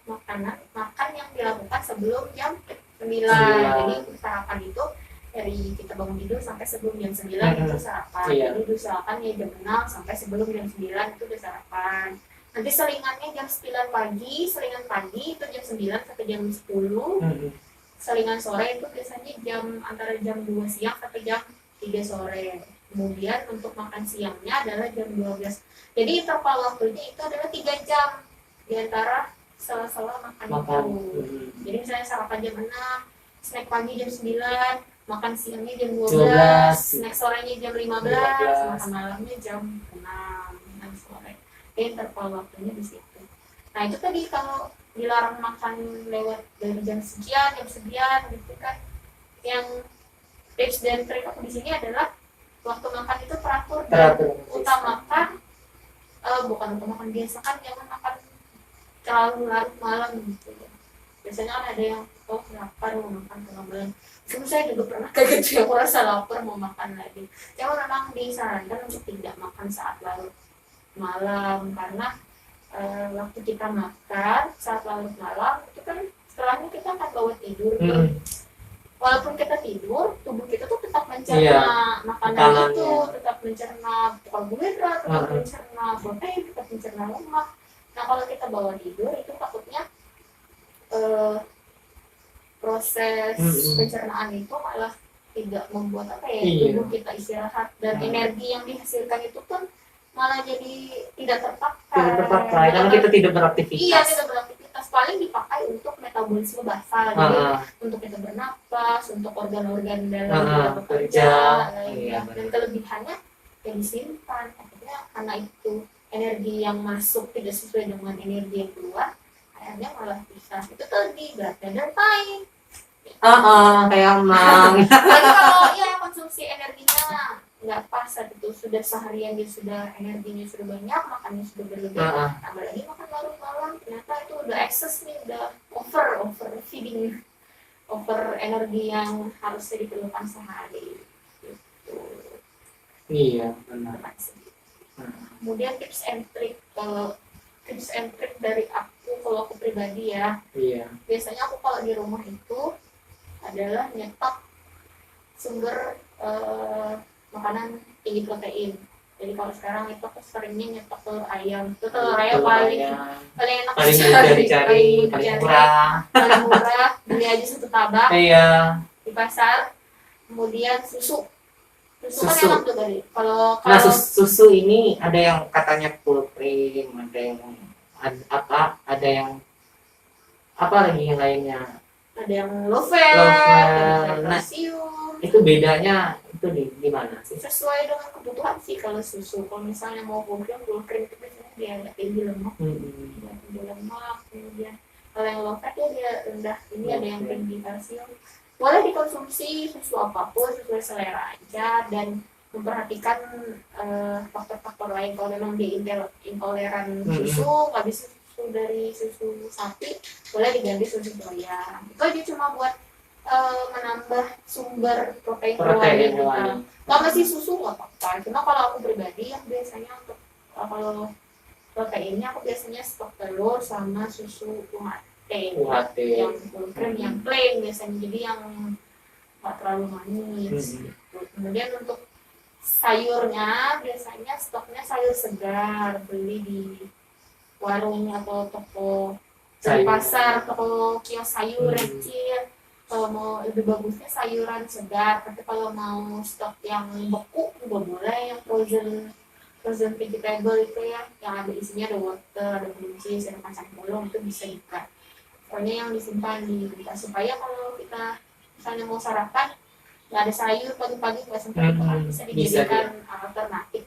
makan yang dilakukan sebelum jam 9. Jadi sarapan itu dari kita bangun tidur sampai sebelum jam 9 itu sarapan. Jadi diusahakan ya jam 6 sampai sebelum jam 9 itu udah sarapan. Nanti selingannya jam 9 pagi, selingan pagi itu jam 9 sampai jam 10. Selingan sore itu biasanya antara jam 2 siang sampai jam 3 sore. Kemudian untuk makan siangnya adalah jam 12. Jadi interval waktunya itu adalah 3 jam di antara sela-sela makan itu. Jadi misalnya sarapan jam 6, snack pagi jam 9, makan siangnya jam 12, snack sorenya jam 15, makan malamnya jam 6 sore. Jadi interval waktunya di situ. Nah itu tadi kalau dilarang makan lewat dari jam sekian gitu kan. Yang tips dan trik aku di sini adalah waktu makan itu teratur dan utamakan bukan utamakan, biasa kan jangan makan terlalu larut malam gitu ya. Biasanya kan ada yang lapar mau makan tengah malam. Saya juga pernah kayak gitu, aku rasa lapar mau makan lagi. Cuma memang disarankan untuk tidak makan saat larut malam karena waktu kita makan saat larut malam itu kan setelahnya kita akan bawa tidur tuh. Walaupun kita tidur, tubuh kita tuh tetap mencerna makanan itu, tetap mencerna karbohidrat, tetap mencerna protein, tetap mencerna lemak. Nah kalau kita bawa tidur itu takutnya proses pencernaan itu malah tidak membuat tubuh kita istirahat dan energi yang dihasilkan itu pun malah jadi tidak terpakai
karena kita tidak beraktivitas.
Iya, tidak beraktivitas, paling dipakai untuk metabolisme basal, jadi untuk kita bernapas, untuk organ-organ dalam bekerja, dan kelebihannya yang disimpan. Akhirnya karena itu energi yang masuk tidak sesuai dengan energi yang keluar, akhirnya malah bisa itu tadi berat badan naik.
Kayak emang.
Jadi kalau konsumsi energinya nggak pas saat itu, sudah seharian dia sudah energinya sudah banyak, makannya sudah berlebih, tambah lagi makan larut malam, ternyata itu udah excess nih, udah over feeding, over energi yang harusnya diperlukan sehari gitu.
Iya benar.
Kemudian tips and trick dari kalau aku pribadi ya, biasanya aku kalau di rumah itu adalah nyetok sumber makanan tinggi protein. Jadi kalau sekarang itu aku seringnya nyetok telur ayam. Itu telur ayam paling enak
dicari, paling
murah. Beli aja 1 tabak di pasar. Kemudian susu kan enak tuh tadi. Kalau
susu ini ada yang katanya full cream, ada yang ada yang apa lagi yang lainnya?
Ada yang low fat, ada kalsium.
Itu bedanya itu di mana sih?
Sesuai dengan kebutuhan sih kalau susu. Kalau misalnya mau full cream itu biasanya dia agak tinggi lemak. Kemudian kalau yang low fat dia rendah. Ini ada yang tinggi kalsium. Boleh dikonsumsi susu apapun sesuai selera aja dan memperhatikan faktor-faktor lain. Kalau memang dia intoleran susu, nggak bisa susu dari susu sapi, boleh diganti susu soya. Itu aja cuma buat menambah sumber protein hewani kita. Kalau masih susu nggak apa-apa. Cuma kalau aku pribadi yang biasanya untuk kalau proteinnya aku biasanya stok telur sama susu UHT yang full cream, yang plain biasanya, jadi yang nggak terlalu manis. Kemudian untuk sayurnya biasanya stoknya sayur segar, beli di warung atau toko dari
Sayur.
pasar, toko kios sayur yang kecil. Kalau mau lebih bagusnya sayuran segar, tapi kalau mau stok yang beku juga boleh, yang frozen vegetable itu ya, yang ada isinya ada wortel, ada buncis, ada kacang polong, itu bisa juga. Pokoknya yang disimpan di kulkas supaya kalau kita misalnya mau sarapan nggak ada sayur pagi-pagi nggak sempat itu kan bisa dijadikan alternatif.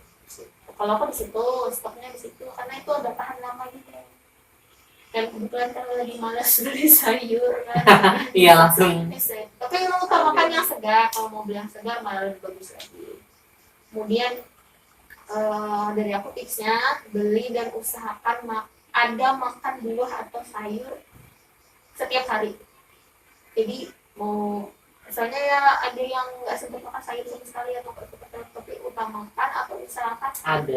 Kalau aku di situ stoknya di situ karena itu ada tahan lama gitu. Dan kebetulan kalau lagi malas beli sayur kan.
Iya langsung.
Bisa. Tapi memang utamakan yang segar. Kalau mau beli yang segar malah lebih bagus lagi. Kemudian dari aku tipsnya beli dan usahakan ada makan buah atau sayur setiap hari. Jadi mau misalnya ya ada yang nggak sempat makan sayur sama sekali atau tapi utamakan atau misalkan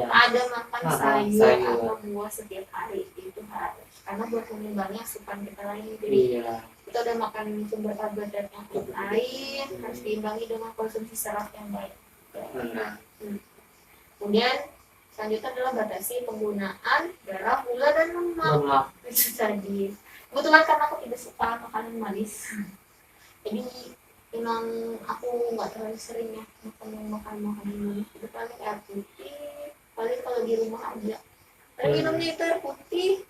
ada makan sayur atau buah setiap hari itu harus karena buat mengimbangi asupan kita lain. Jadi kita udah makan sumber karbohidrat yang lain harus diimbangi dengan konsumsi serat yang baik. Kemudian selanjutnya adalah batasi penggunaan garam, gula dan lemak. Itu tadi. Kebetulan karena aku tidak suka makanan manis, jadi memang aku nggak terlalu sering ya makan makanan manis. Itu paling air putih, paling kalau di rumah aja. Paling minumnya itu air putih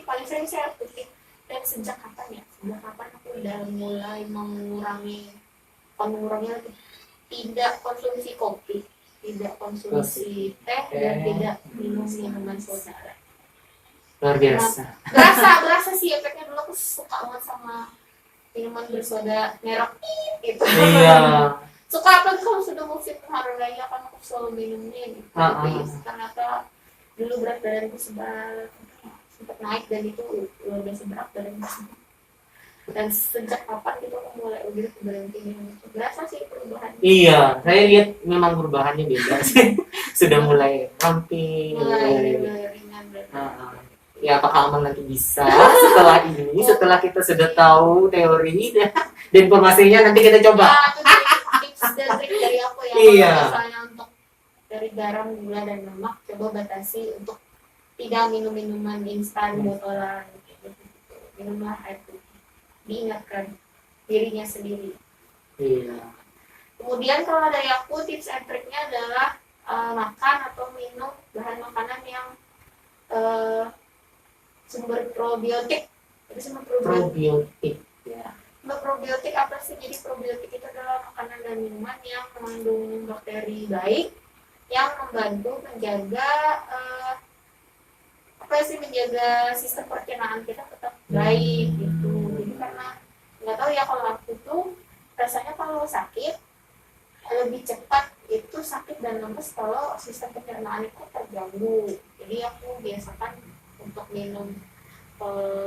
paling sering saya air putih. Dan sejak kapan aku udah mulai mengurangi tidak konsumsi kopi, tidak konsumsi teh, dan tidak minum minuman soda.
Luar biasa.
Berasa sih efeknya. Dulu aku suka banget sama minuman bersoda merek gitu.
Iya.
Suka apa kalau sudah musim hari raya kan aku selalu minumnya gitu. Tapi ternyata dulu berat badanku sempat naik dan itu luar biasa berat badanku. Dan sejak kapan gitu aku mulai berhenti minum itu. Berasa sih perubahannya.
Iya, saya lihat memang perubahannya beda sih. Sudah mulai ramping.
Mulai ringan.
Ya apakah Amang nanti bisa setelah ini, setelah kita sudah tahu teori dan informasinya nanti kita coba.
Ya, itu tips dan trik dari aku ya.
Iya.
Misalnya untuk dari garam, gula dan lemak, coba batasi untuk tidak minum minuman instan botolan. Gitu. Minumlah air putih. Diingatkan dirinya sendiri.
Iya.
Kemudian kalau dari aku tips and triknya adalah makan atau minum bahan makanan yang sumber probiotik. Jadi sumber probiotik. Ya. Sumber probiotik apa sih? Jadi probiotik itu adalah makanan dan minuman yang mengandung bakteri baik yang membantu menjaga menjaga sistem pencernaan kita tetap baik gitu. Jadi karena nggak tahu ya kalau aku tuh rasanya kalau sakit lebih cepat itu sakit dan lemes kalau sistem pencernaan itu terganggu. Jadi aku biasakan untuk minum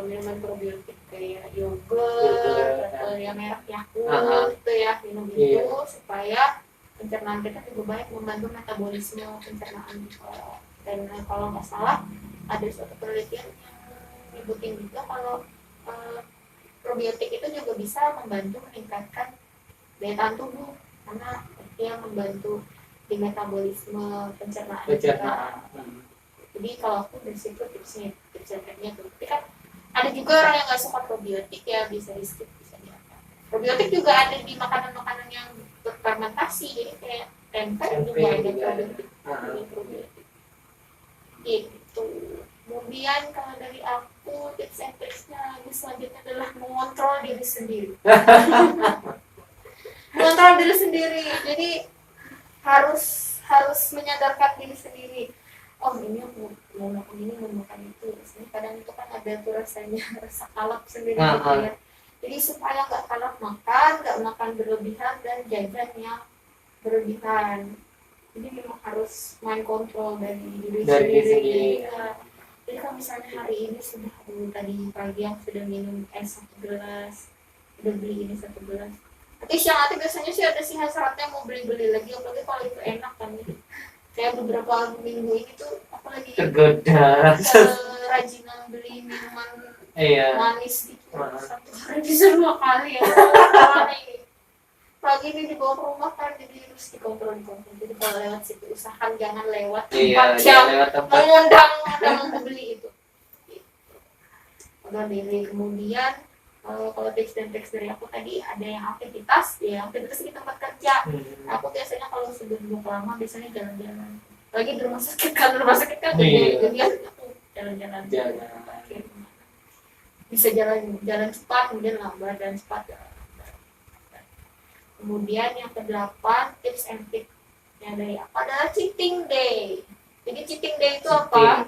minuman probiotik kayak yogurt atau yang merek Yakult itu ya, minum itu supaya pencernaan kita juga baik, membantu metabolisme pencernaan kita. Dan kalau nggak salah ada suatu penelitian yang nyebutin juga kalau probiotik itu juga bisa membantu meningkatkan daya tahan tubuh karena dia membantu di metabolisme pencernaan kita. Jadi kalau aku dari situ tipsnya tuh. Tapi kan ada juga orang yang nggak suka probiotik ya, bisa di skip, bisa diapa. Probiotik juga ada di makanan-makanan yang berfermentasi, jadi kayak tempe juga ada probiotik. Gitu. Kemudian kalau dari aku tips and tricksnya selanjutnya adalah mengontrol diri sendiri. Mengontrol diri sendiri. Jadi harus menyadarkan diri sendiri. Oh ini aku mau makan ini, mau makan itu. Kadang itu kan ada tuh rasa kalap sendiri gitu ya. Jadi supaya nggak kalap makan, nggak makan berlebihan dan jajan yang berlebihan. Jadi memang harus main kontrol dari diri sendiri. Jadi kalau misalnya hari ini sudah tadi pagi yang sudah minum es 1 gelas, udah beli ini 1 gelas. Tapi siang nanti biasanya sih ada sih hasratnya mau beli lagi, apalagi kalau itu enak kan. Saya beberapa minggu ini tuh apalagi
tergoda
rajinan beli minuman manis gitu.
Iya.
1 hari bisa 2 kali ya. pagi ini dibawa ke rumah kan, jadi harus dikontrol. Jadi kalau lewat situ usahakan jangan lewat
Iya,
tempat
jangan
yang
lewat tempat.
mengundang orang membeli itu. Udah diri. Kemudian kalau tips dan trik dari aku tadi ada yang aktivitas di tempat kerja. Aku biasanya kalau sebelum lama biasanya jalan-jalan. Lagi di rumah sakit kan
Iya.
jadi aku jalan-jalan. Bisa jalan cepat, kemudian lambat, jalan cepat. Kemudian yang kedelapan, tips and trick yang dari apa adalah cheating day. Jadi cheating day itu apa?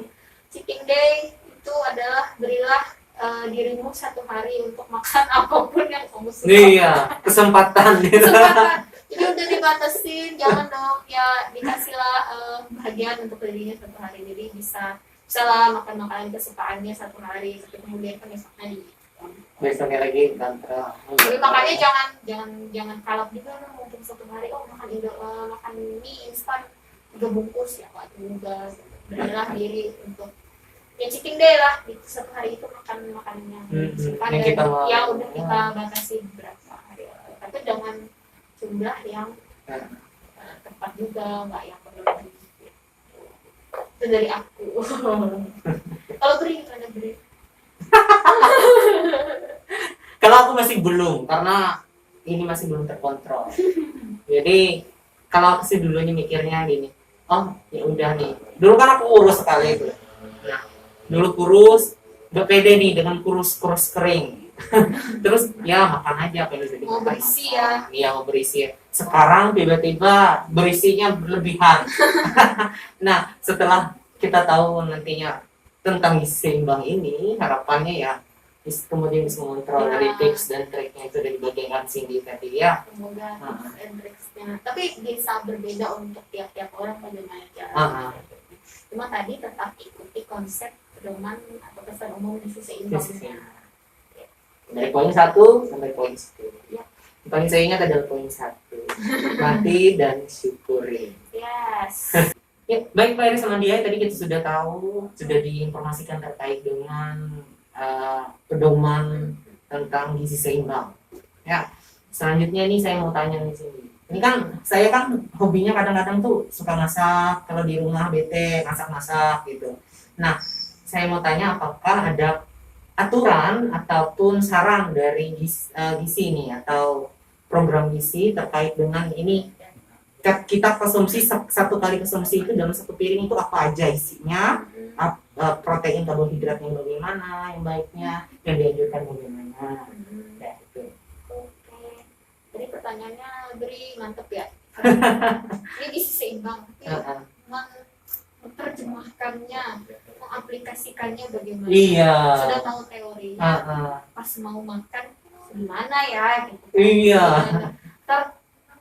Cheating day itu adalah berilah dirimu satu hari untuk makan apapun yang kamu suka.
Iya, kesempatan.
Jadi udah dibatasin, jangan dong ya, dikasihlah bahagian untuk dirinya satu hari. Jadi bisa lah makan makanan kesukaannya satu hari, tapi kemudian kan
Besoknya lagi kantor.
jadi makanya jangan kalap juga lah, mungkin satu hari makan mie instan 3 bungkus ya Pak, juga berilah diri untuk ya cheating day lah, di satu hari itu makan makanannya
yang kita mau.
ya udah kita batasi berapa hari, tapi dengan jumlah yang tepat juga, nggak yang berlebih. Itu dari aku. Kalau gimana Bri?
Kalau aku masih belum, karena ini masih belum terkontrol. Jadi kalau aku sih dulunya mikirnya gini, oh ya udah nih. Dulu kan aku kurus sekali itu. Nah, dulu kurus, udah pede nih dengan kurus kering. Terus ya makan aja apa yang udah
Mau
dimakan.
berisi ya.
Iya mau berisi. Sekarang tiba-tiba berisinya berlebihan. Nah setelah kita tahu nantinya tentang gizi seimbang ini, harapannya ya kemudian bisa mengontrol dari tips dan triknya itu dari bagian Cindy tadi ya.
Semoga tips and tricksnya. Tapi bisa berbeda untuk tiap-tiap orang bagaimana cara. Cuma tadi tetap ikuti konsep pedoman atau pesan umum gizi seimbangnya.
Dari poin 1 sampai poin 10.
Ya.
Paling saya ingat adalah poin 1. Mati dan syukuri.
Yes.
Ya, baik Pak Iris sama dia, tadi kita sudah tahu, sudah diinformasikan terkait dengan pedoman tentang gizi seimbang. Ya, selanjutnya nih saya mau tanya di sini. Ini kan saya kan hobinya kadang-kadang tuh suka masak, kalau di rumah bete masak-masak gitu. Nah, saya mau tanya apakah ada aturan ataupun saran dari gizi nih atau program gizi terkait dengan ini kita konsumsi satu kali konsumsi itu dalam satu piring itu apa aja isinya, protein karbohidratnya bagaimana, yang baiknya, yang dianjurkan bagaimana, ya itu.
Oke. Jadi pertanyaannya Bri mantep ya. Ini gizi seimbang. Menerjemahkannya, mengaplikasikannya bagaimana?
Iya.
Sudah tahu teorinya, pas mau makan gimana ya? Gitu.
Iya.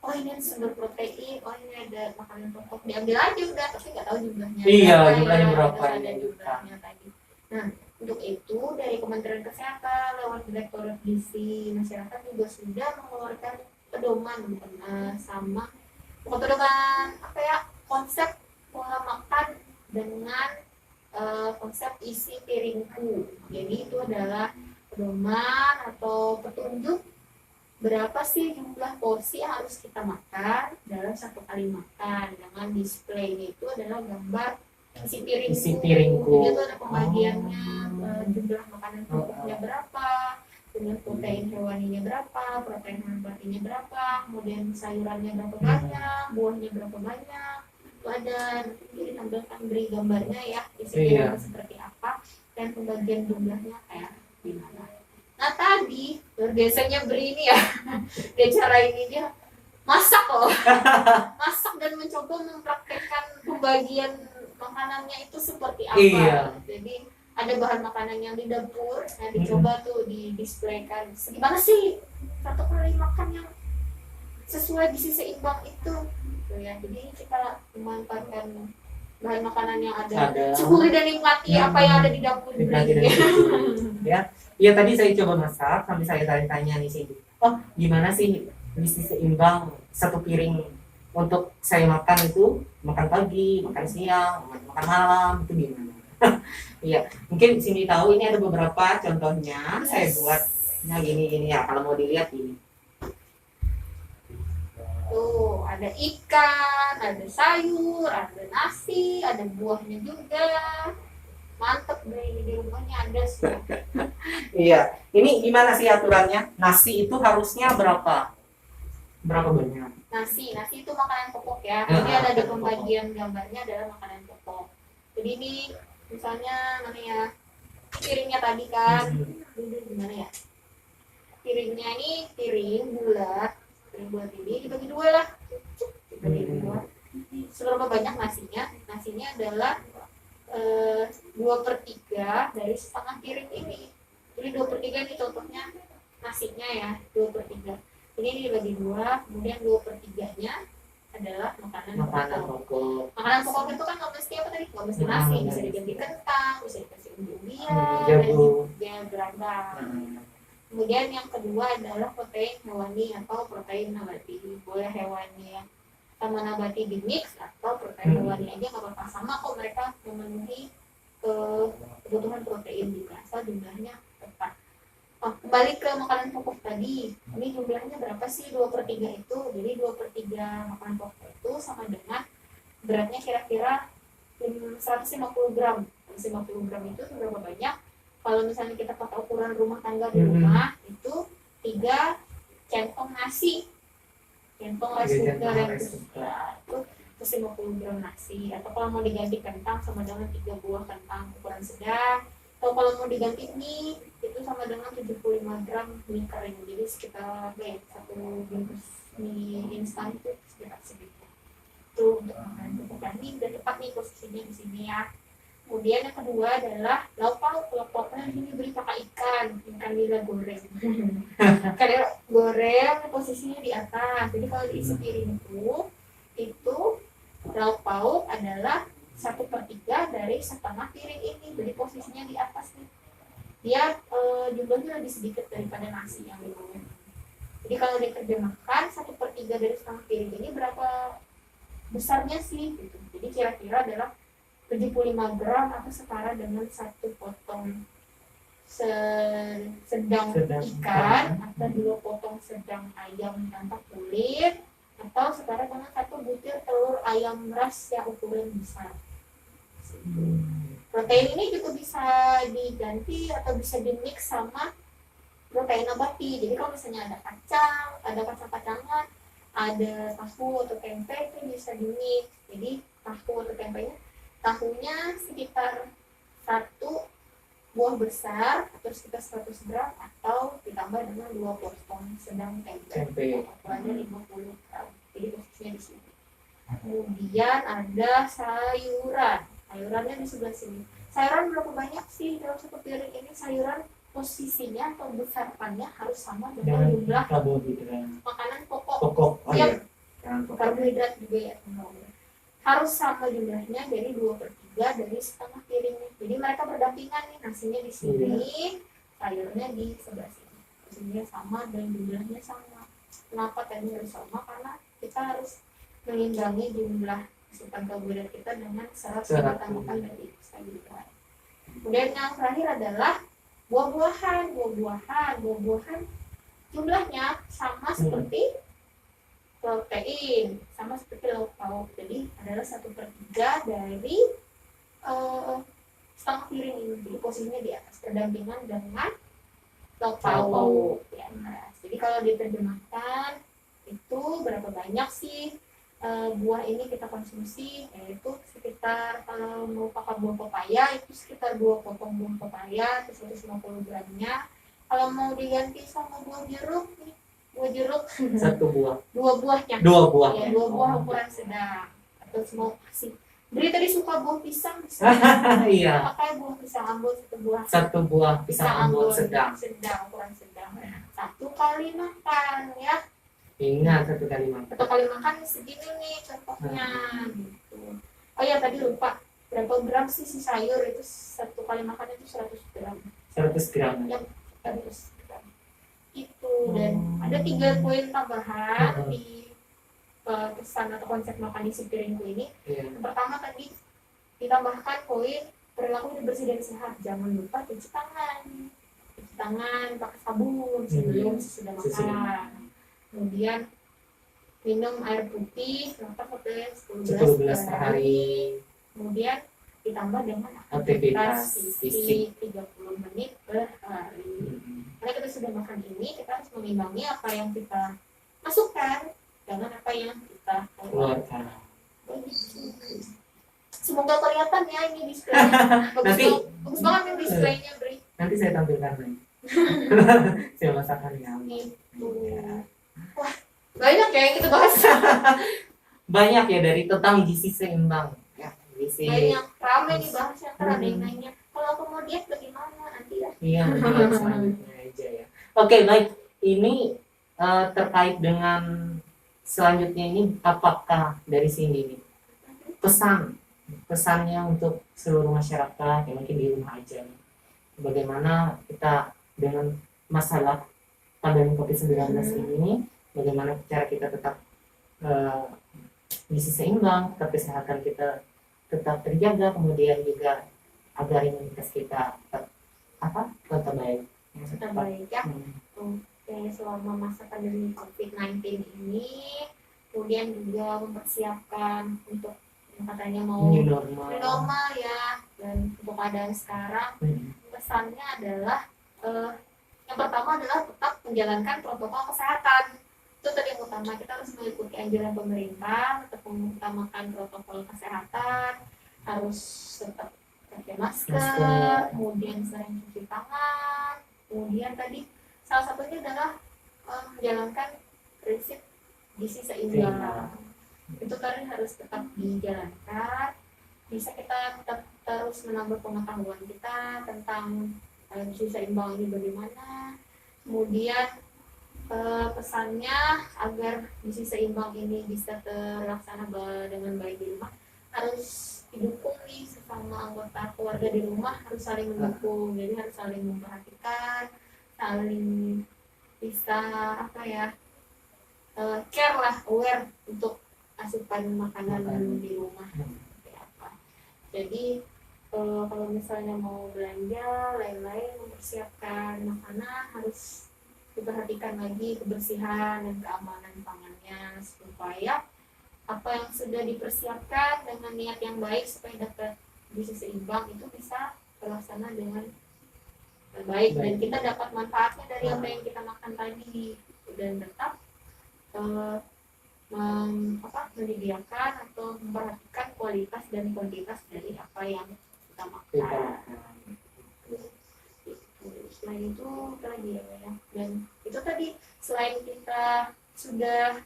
Oh ini ada sumber protein, oh ini ada makanan pokok, diambil aja udah, tapi nggak tahu jumlahnya.
Iya,
berapa
jumlahnya
ya,
berapa
ada
ya,
jumlahnya tadi. Nah, untuk itu dari Kementerian Kesehatan lewat Direktorat Gizi Masyarakat juga sudah mengeluarkan pedoman sama pedoman apa ya, konsep pola makan dengan konsep isi piringku. Jadi itu adalah pedoman atau petunjuk berapa sih jumlah porsi yang harus kita makan dalam satu kali makan. Dengan displaynya itu adalah gambar isi piringku. Jadi itu ada pembagiannya, jumlah makanan pokoknya berapa, jumlah protein hewaninya berapa, protein nabatinya berapa, kemudian sayurannya berapa banyak, buahnya berapa banyak. Itu ada nanti ditampilkan beri gambarnya ya, isi piringnya seperti apa dan pembagian jumlahnya kayak gimana. Nah tadi biasanya Bri ini ya dia cara ini dia masak loh, masak dan mencoba mempraktekkan pembagian makanannya itu seperti apa.
Iya.
Jadi ada bahan makanan yang di dapur, nah dicoba tuh didisplaykan gimana sih satu kali makan yang sesuai gizi seimbang itu. Tuh ya, jadi kita memanfaatkan bahan makanan yang ada. Syukuri dan nikmati apa yang ada di dapur.
Ya. Ya tadi saya coba masak sambil saya tanya nih sih. Oh gimana sih gizi seimbang satu piring untuk saya makan itu, makan pagi, makan siang, makan malam itu gimana? Iya mungkin di sini tahu ini ada beberapa contohnya. Saya buatnya gini ya, kalau mau dilihat ini.
Tuh, ada ikan, ada sayur, ada nasi, ada buahnya juga. Mantep deh, ini di rumahnya ada semua.
Iya. Ini gimana sih aturannya? Nasi itu harusnya berapa? Berapa banyak?
Nasi itu makanan pokok ya.
Ah,
Jadi ada di
makanan
pembagian gambarnya adalah makanan pokok. Jadi ini misalnya mana ya, piringnya tadi kan, ini gimana ya? Piringnya ini piring bulat ini dibagi dua lah. Dibagi dua. Seberapa banyak nasinya? Nasinya adalah 2/3 dari setengah piring ini. Jadi 2/3 ini contohnya nasinya ya, 2/3. Ini dibagi dua, kemudian 2/3-nya adalah makanan pokok. Makanan pokok itu kan nggak mesti apa tadi? Nggak mesti nasi, bisa diganti kentang, bisa dikasih umbi-umbian, dan juga beragam. Kemudian yang kedua adalah protein hewani atau protein nabati. Boleh hewani yang sama nabati di mix atau protein hewani aja nggak apa-apa, sama kok mereka memenuhi kebutuhan protein juga asal jumlahnya tepat. Kembali ke makanan pokok tadi, ini jumlahnya berapa sih 2/3 itu? Jadi 2/3 makanan pokok itu sama dengan beratnya kira-kira 150 gram. 150 gram itu seberapa banyak? Kalau misalnya kita pakai ukuran rumah tangga di rumah, itu 3 centong nasi. Centong rice cooker yang besar itu 150 gram nasi. Atau kalau mau diganti kentang sama dengan 3 buah kentang ukuran sedang. Atau kalau mau diganti mie itu sama dengan 75 gram mie kering. Jadi sekitar satu bungkus mie instan itu sekitar segitu. Itu untuk makanan pokok mie dan tepat nih posisinya di sini ya. Kemudian yang kedua adalah lauk pauknya di sini beri pakai ikan nila goreng. Ikan goreng posisinya di atas. Jadi kalau diisi piring itu lauk pauk adalah 1/3 dari setengah piring ini. Jadi posisinya di atas nih. Dia jumlahnya lebih sedikit daripada nasi yang di bawah. Jadi kalau diterjemahkan 1/3 dari setengah piring ini berapa besarnya sih? Gitu. Jadi kira-kira adalah 75 gram atau setara dengan 1 potong sedang ikan atau 2 potong sedang ayam tanpa kulit atau setara dengan 1 butir telur ayam ras yang ukuran besar. Protein ini juga bisa diganti atau bisa dimix sama protein nabati. Jadi kalau misalnya ada kacang, ada kacang-kacangan, ada tahu atau tempe itu bisa dimix. Jadi tahu atau tempenya, tahunya sekitar 1 buah besar atau sekitar 100 gram atau ditambah dengan 2 potong sedang tempe. Ukurannya 50 gram. Jadi posisinya di sini. Kemudian ada sayuran. Sayurannya di sebelah sini. Sayuran berapa banyak sih dalam satu piring ini? Sayuran posisinya atau besarannya harus sama dengan jumlah makanan pokok. Karbohidrat juga ya, harus sama jumlahnya, dari 2/3 dari setengah piringnya. Jadi mereka berdampingan nih, nasinya di sini, sayurnya di sebelah sini. Posisinya sama dan jumlahnya sama. Kenapa tadi harus sama? Karena kita harus mengimbangi jumlah asupan karbohidrat kita dengan serat yang ditambahkan dari sayuran. Kemudian yang terakhir adalah buah-buahan. Buah-buahan jumlahnya sama seperti protein, sama seperti lauk pauk. Jadi adalah 1/3 dari setengah piring ini. Jadi posisinya di atas berdampingan dengan lauk pauk di atas. Jadi kalau diterjemahkan itu berapa banyak sih buah ini kita konsumsi, yaitu sekitar kalau mau pakai buah pepaya itu sekitar 2 potong buah pepaya itu 150 gramnya. Kalau mau diganti sama buah jeruk nih, buah jeruk 2 buahnya.
2 buah.
Ya, 2 buah ukuran sedang. Atau mau kasih. Beri tadi suka buah pisang.
Iya.
Pakai buah pisang ambon
1 buah pisang ambon sedang.
Ukuran sedang. 1 kali makan ya.
Ingat 1 kali makan.
1 kali makan segini nih contohnya gitu. Oh ya tadi lupa. Berapa gram sih si sayur itu 1 kali makan itu 100 gram.
100 gram.
Ya, 100 gram. Itu dan ada 3 poin tambahan di pesan atau konsep makan isi piringku ini. Yang pertama tadi ditambahkan poin perilaku hidup bersih dan sehat. Jangan lupa cuci tangan pakai sabun sebelum sesudah makan. Kemudian minum air putih 8 sampai 10
10
gelas
gelas per hari.
Kemudian ditambah dengan
Aktivitas
aktivitas
fisik.
fisik 30 menit per hari. Karena kita sudah makan ini, kita harus mengimbangi apa yang kita masukkan dengan apa yang kita keluarkan.
Keluarkan.
Semoga kelihatan ya ini displaynya. Bagus banget yang displaynya, Bri.
Nanti saya tampilkan lagi. Saya masakannya.
Gitu.
Ya.
Wah, banyak ya yang kita bahas.
Banyak ya dari tentang gizi seimbang. Ya, gizi.
Banyak rame nih bahasnya. Ntar ada yang nanya, kalau aku mau diet bagaimana nanti ya?
Iya, mungkin selanjutnya aja ya. Oke, baik. Ini terkait dengan selanjutnya ini, apakah dari sini nih pesannya untuk seluruh masyarakat yang mungkin di rumah aja nih, bagaimana kita dengan masalah pandemi COVID-19 ini, bagaimana cara kita tetap gizi seimbang, tetap kesehatan kita tetap terjaga, kemudian juga agar imunitas kita tetap baik.
Kita baik ya.
Hmm.
Oke, selama masa pandemi COVID-19 ini, kemudian juga mempersiapkan untuk yang katanya mau
New
normal
normal.
ya, dan untuk keadaan sekarang
Hmm.
pesannya adalah yang pertama adalah tetap menjalankan protokol kesehatan. Itu tadi yang utama, kita harus mengikuti anjuran pemerintah, tetap mengutamakan protokol kesehatan, harus tetap pakai masker, kemudian sering cuci tangan, kemudian tadi salah satunya adalah menjalankan prinsip gizi seimbang. Itu tadi harus tetap dijalankan. Bisa kita tetap terus menambah pengetahuan kita tentang gizi seimbang ini bagaimana. Kemudian pesannya agar gizi seimbang ini bisa terlaksana dengan baik di rumah, harus didukung nih sesama anggota keluarga di rumah, harus saling mendukung. Jadi harus saling memperhatikan, saling bisa care lah, aware untuk asupan makanan di rumah seperti apa. Jadi kalau misalnya mau belanja lain-lain, mempersiapkan makanan, harus diperhatikan lagi kebersihan dan keamanan pangannya, supaya apa yang sudah dipersiapkan dengan niat yang baik supaya dapat gizi seimbang itu bisa terlaksana dengan baik, dan kita dapat manfaatnya dari apa yang kita makan tadi, dan tetap menyediakan atau memperhatikan kualitas dan kuantitas dari apa yang kita makan. Selain itu tadi ya, dan itu tadi selain kita sudah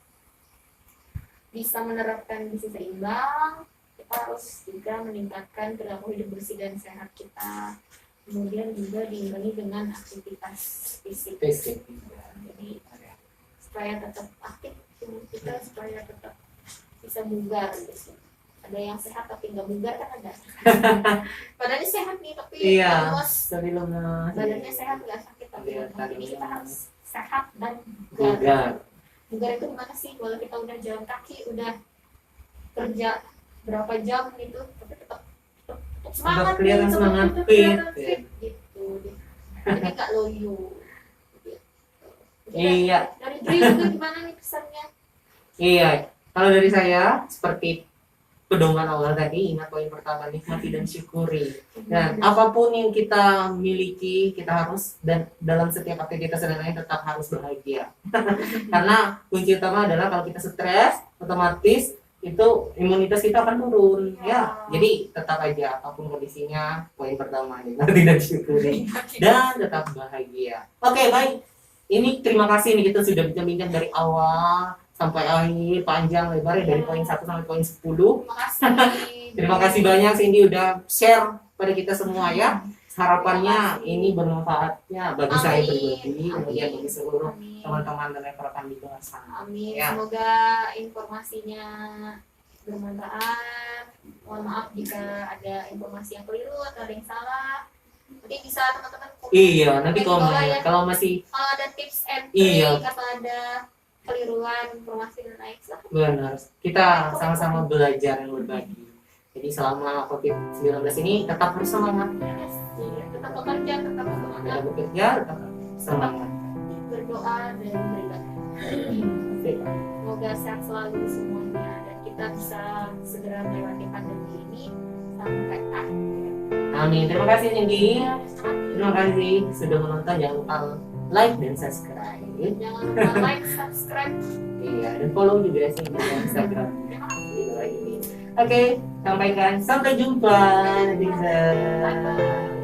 bisa menerapkan gizi seimbang, kita harus juga meningkatkan perilaku hidup bersih dan sehat kita. Kemudian juga diimbangi dengan aktivitas fisik. Jadi supaya tetap aktif tubuh kita, supaya tetap bisa bugar gitu. Ada yang sehat tapi nggak bugar kan ada. Badannya sehat nih tapi lemas. Badannya sehat nggak sakit tapi lemas. Jadi kita harus sehat dan bugar. Bugar itu gimana sih? Kalau kita udah jalan kaki, udah kerja berapa jam gitu, tapi tetap semangat,
kelihatan semangat, fit
gitu. Jadi nggak loyo.
Iya.
Dari Dri juga gimana nih pesannya?
Iya, kalau dari saya seperti pedoman awal tadi, ingat poin pertama, nikmati dan syukuri. Dan apapun yang kita miliki, kita harus, dan dalam setiap aktivitas dan lain tetap harus bahagia. Karena kunci utama adalah kalau kita stres, otomatis itu imunitas kita akan turun ya. Jadi tetap aja apapun kondisinya, poin pertama nikmati dan syukuri dan tetap bahagia. Oke, baik. Ini terima kasih nih, kita sudah bincang-bincang dari awal sampai akhir, panjang lebar ya, dari poin 1 sampai poin 10. Terima kasih banyak Cindy udah share pada kita semua ya. Harapannya ini bermanfaatnya bagi saya pribadi, kemudian bagi seluruh teman-teman dan rekan di luar sana.
Amin.
Ya.
Semoga informasinya bermanfaat. Mohon maaf jika ada informasi yang keliru atau ada yang salah. Nanti bisa teman-teman komen.
Iya, nanti
di bawah
komen
ya.
kalau masih
Kalau ada tips and trick
Iya.
atau ada keliruan informasi dan lain sebagainya.
benar. Kita sama-sama belajar dan berbagi. Jadi selama COVID-19 ini tetap harus semangat.
Iya, tetap bekerja, tetap semangat,
Kita bekerja, tetap semangat.
berdoa dan beribadah.
Oke.
Semoga sehat selalu semuanya dan kita bisa segera melewati pandemi ini sampai akhir.
Amin. Terima kasih Ninggi.
Ya, selamat
Terima kasih sudah menonton. Jangan lupa like dan subscribe.
Jangan lupa like, subscribe.
Iya, dan follow juga sih di Instagram.
Terima kasih.
Gitu lagi. Oke, sampaikan sampai jumpa. Netizen.
Bye-bye.